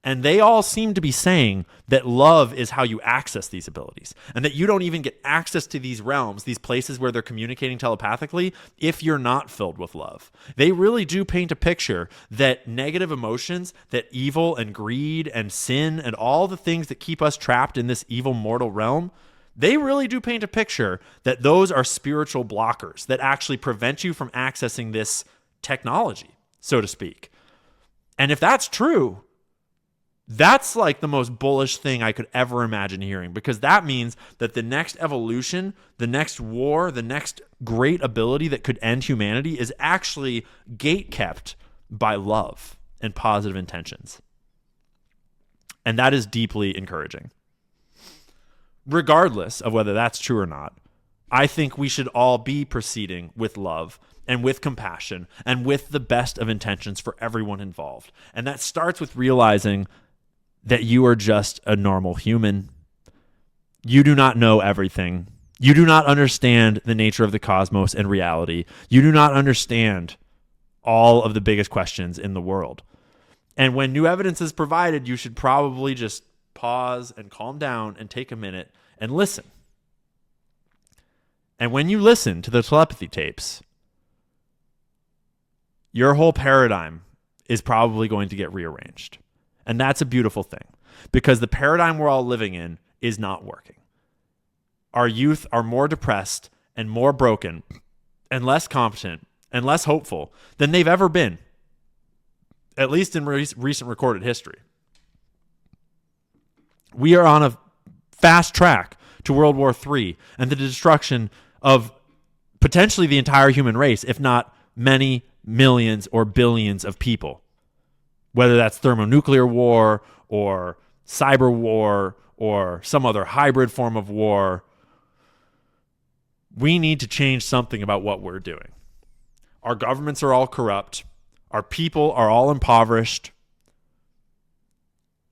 And they all seem to be saying that love is how you access these abilities, and that you don't even get access to these realms, these places where they're communicating telepathically, if you're not filled with love. They really do paint a picture that negative emotions, that evil and greed and sin and all the things that keep us trapped in this evil mortal realm, they really do paint a picture that those are spiritual blockers that actually prevent you from accessing this technology, so to speak. And if that's true, that's like the most bullish thing I could ever imagine hearing, because that means that the next evolution, the next war, the next great ability that could end humanity is actually gatekept by love and positive intentions. And that is deeply encouraging. Regardless of whether that's true or not, I think we should all be proceeding with love and with compassion and with the best of intentions for everyone involved. And that starts with realizing that you are just a normal human. You do not know everything. You do not understand the nature of the cosmos and reality. You do not understand all of the biggest questions in the world. And when new evidence is provided, you should probably just pause and calm down and take a minute and listen. And when you listen to the telepathy tapes, your whole paradigm is probably going to get rearranged. And that's a beautiful thing, because the paradigm we're all living in is not working. Our youth are more depressed and more broken and less competent and less hopeful than they've ever been, at least in recent recorded history. We are on a fast track to World War III and the destruction of potentially the entire human race, if not many millions or billions of people. Whether that's thermonuclear war or cyber war or some other hybrid form of war, we need to change something about what we're doing. Our governments are all corrupt. Our people are all impoverished.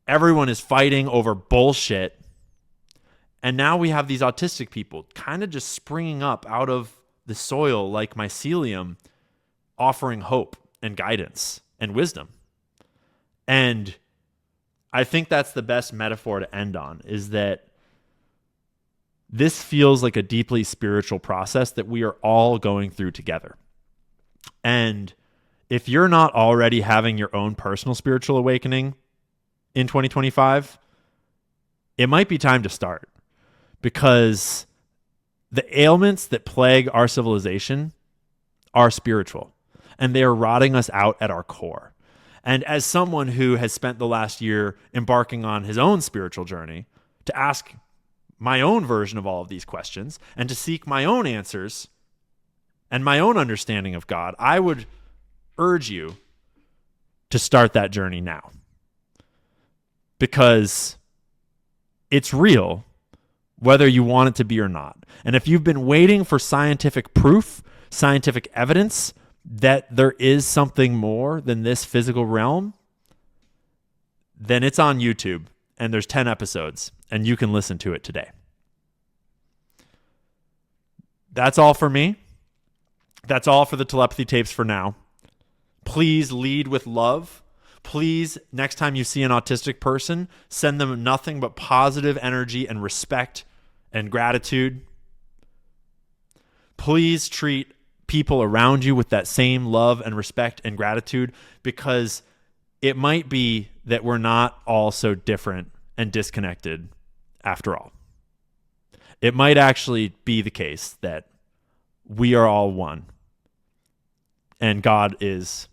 Everyone is fighting over bullshit. And now we have these autistic people kind of just springing up out of the soil like mycelium, offering hope and guidance and wisdom. And I think that's the best metaphor to end on, is that this feels like a deeply spiritual process that we are all going through together. And if you're not already having your own personal spiritual awakening in 2025, it might be time to start, because the ailments that plague our civilization are spiritual, and they are rotting us out at our core. And as someone who has spent the last year embarking on his own spiritual journey to ask my own version of all of these questions and to seek my own answers and my own understanding of God, I would urge you to start that journey now, because it's real, whether you want it to be or not. And if you've been waiting for scientific proof, scientific evidence that there is something more than this physical realm, then it's on YouTube, and there's 10 episodes, and you can listen to it today. That's all for me. That's all for the telepathy tapes for now. Please lead with love. Please, next time you see an autistic person, send them nothing but positive energy and respect and gratitude. Please treat people around you with that same love and respect and gratitude, because it might be that we're not all so different and disconnected after all. It might actually be the case that we are all one, and God is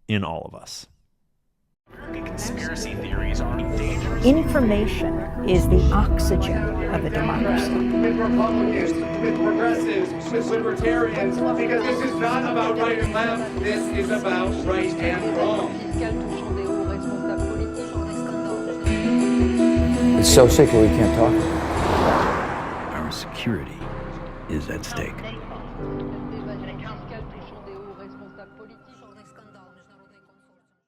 in all of us. Conspiracy theories are dangerous. Information is the oxygen of a democracy. With Republicans, with progressives, with libertarians, because this is not about right and left, this is about right and wrong. It's so sick that we can't talk about it. Our security is at stake.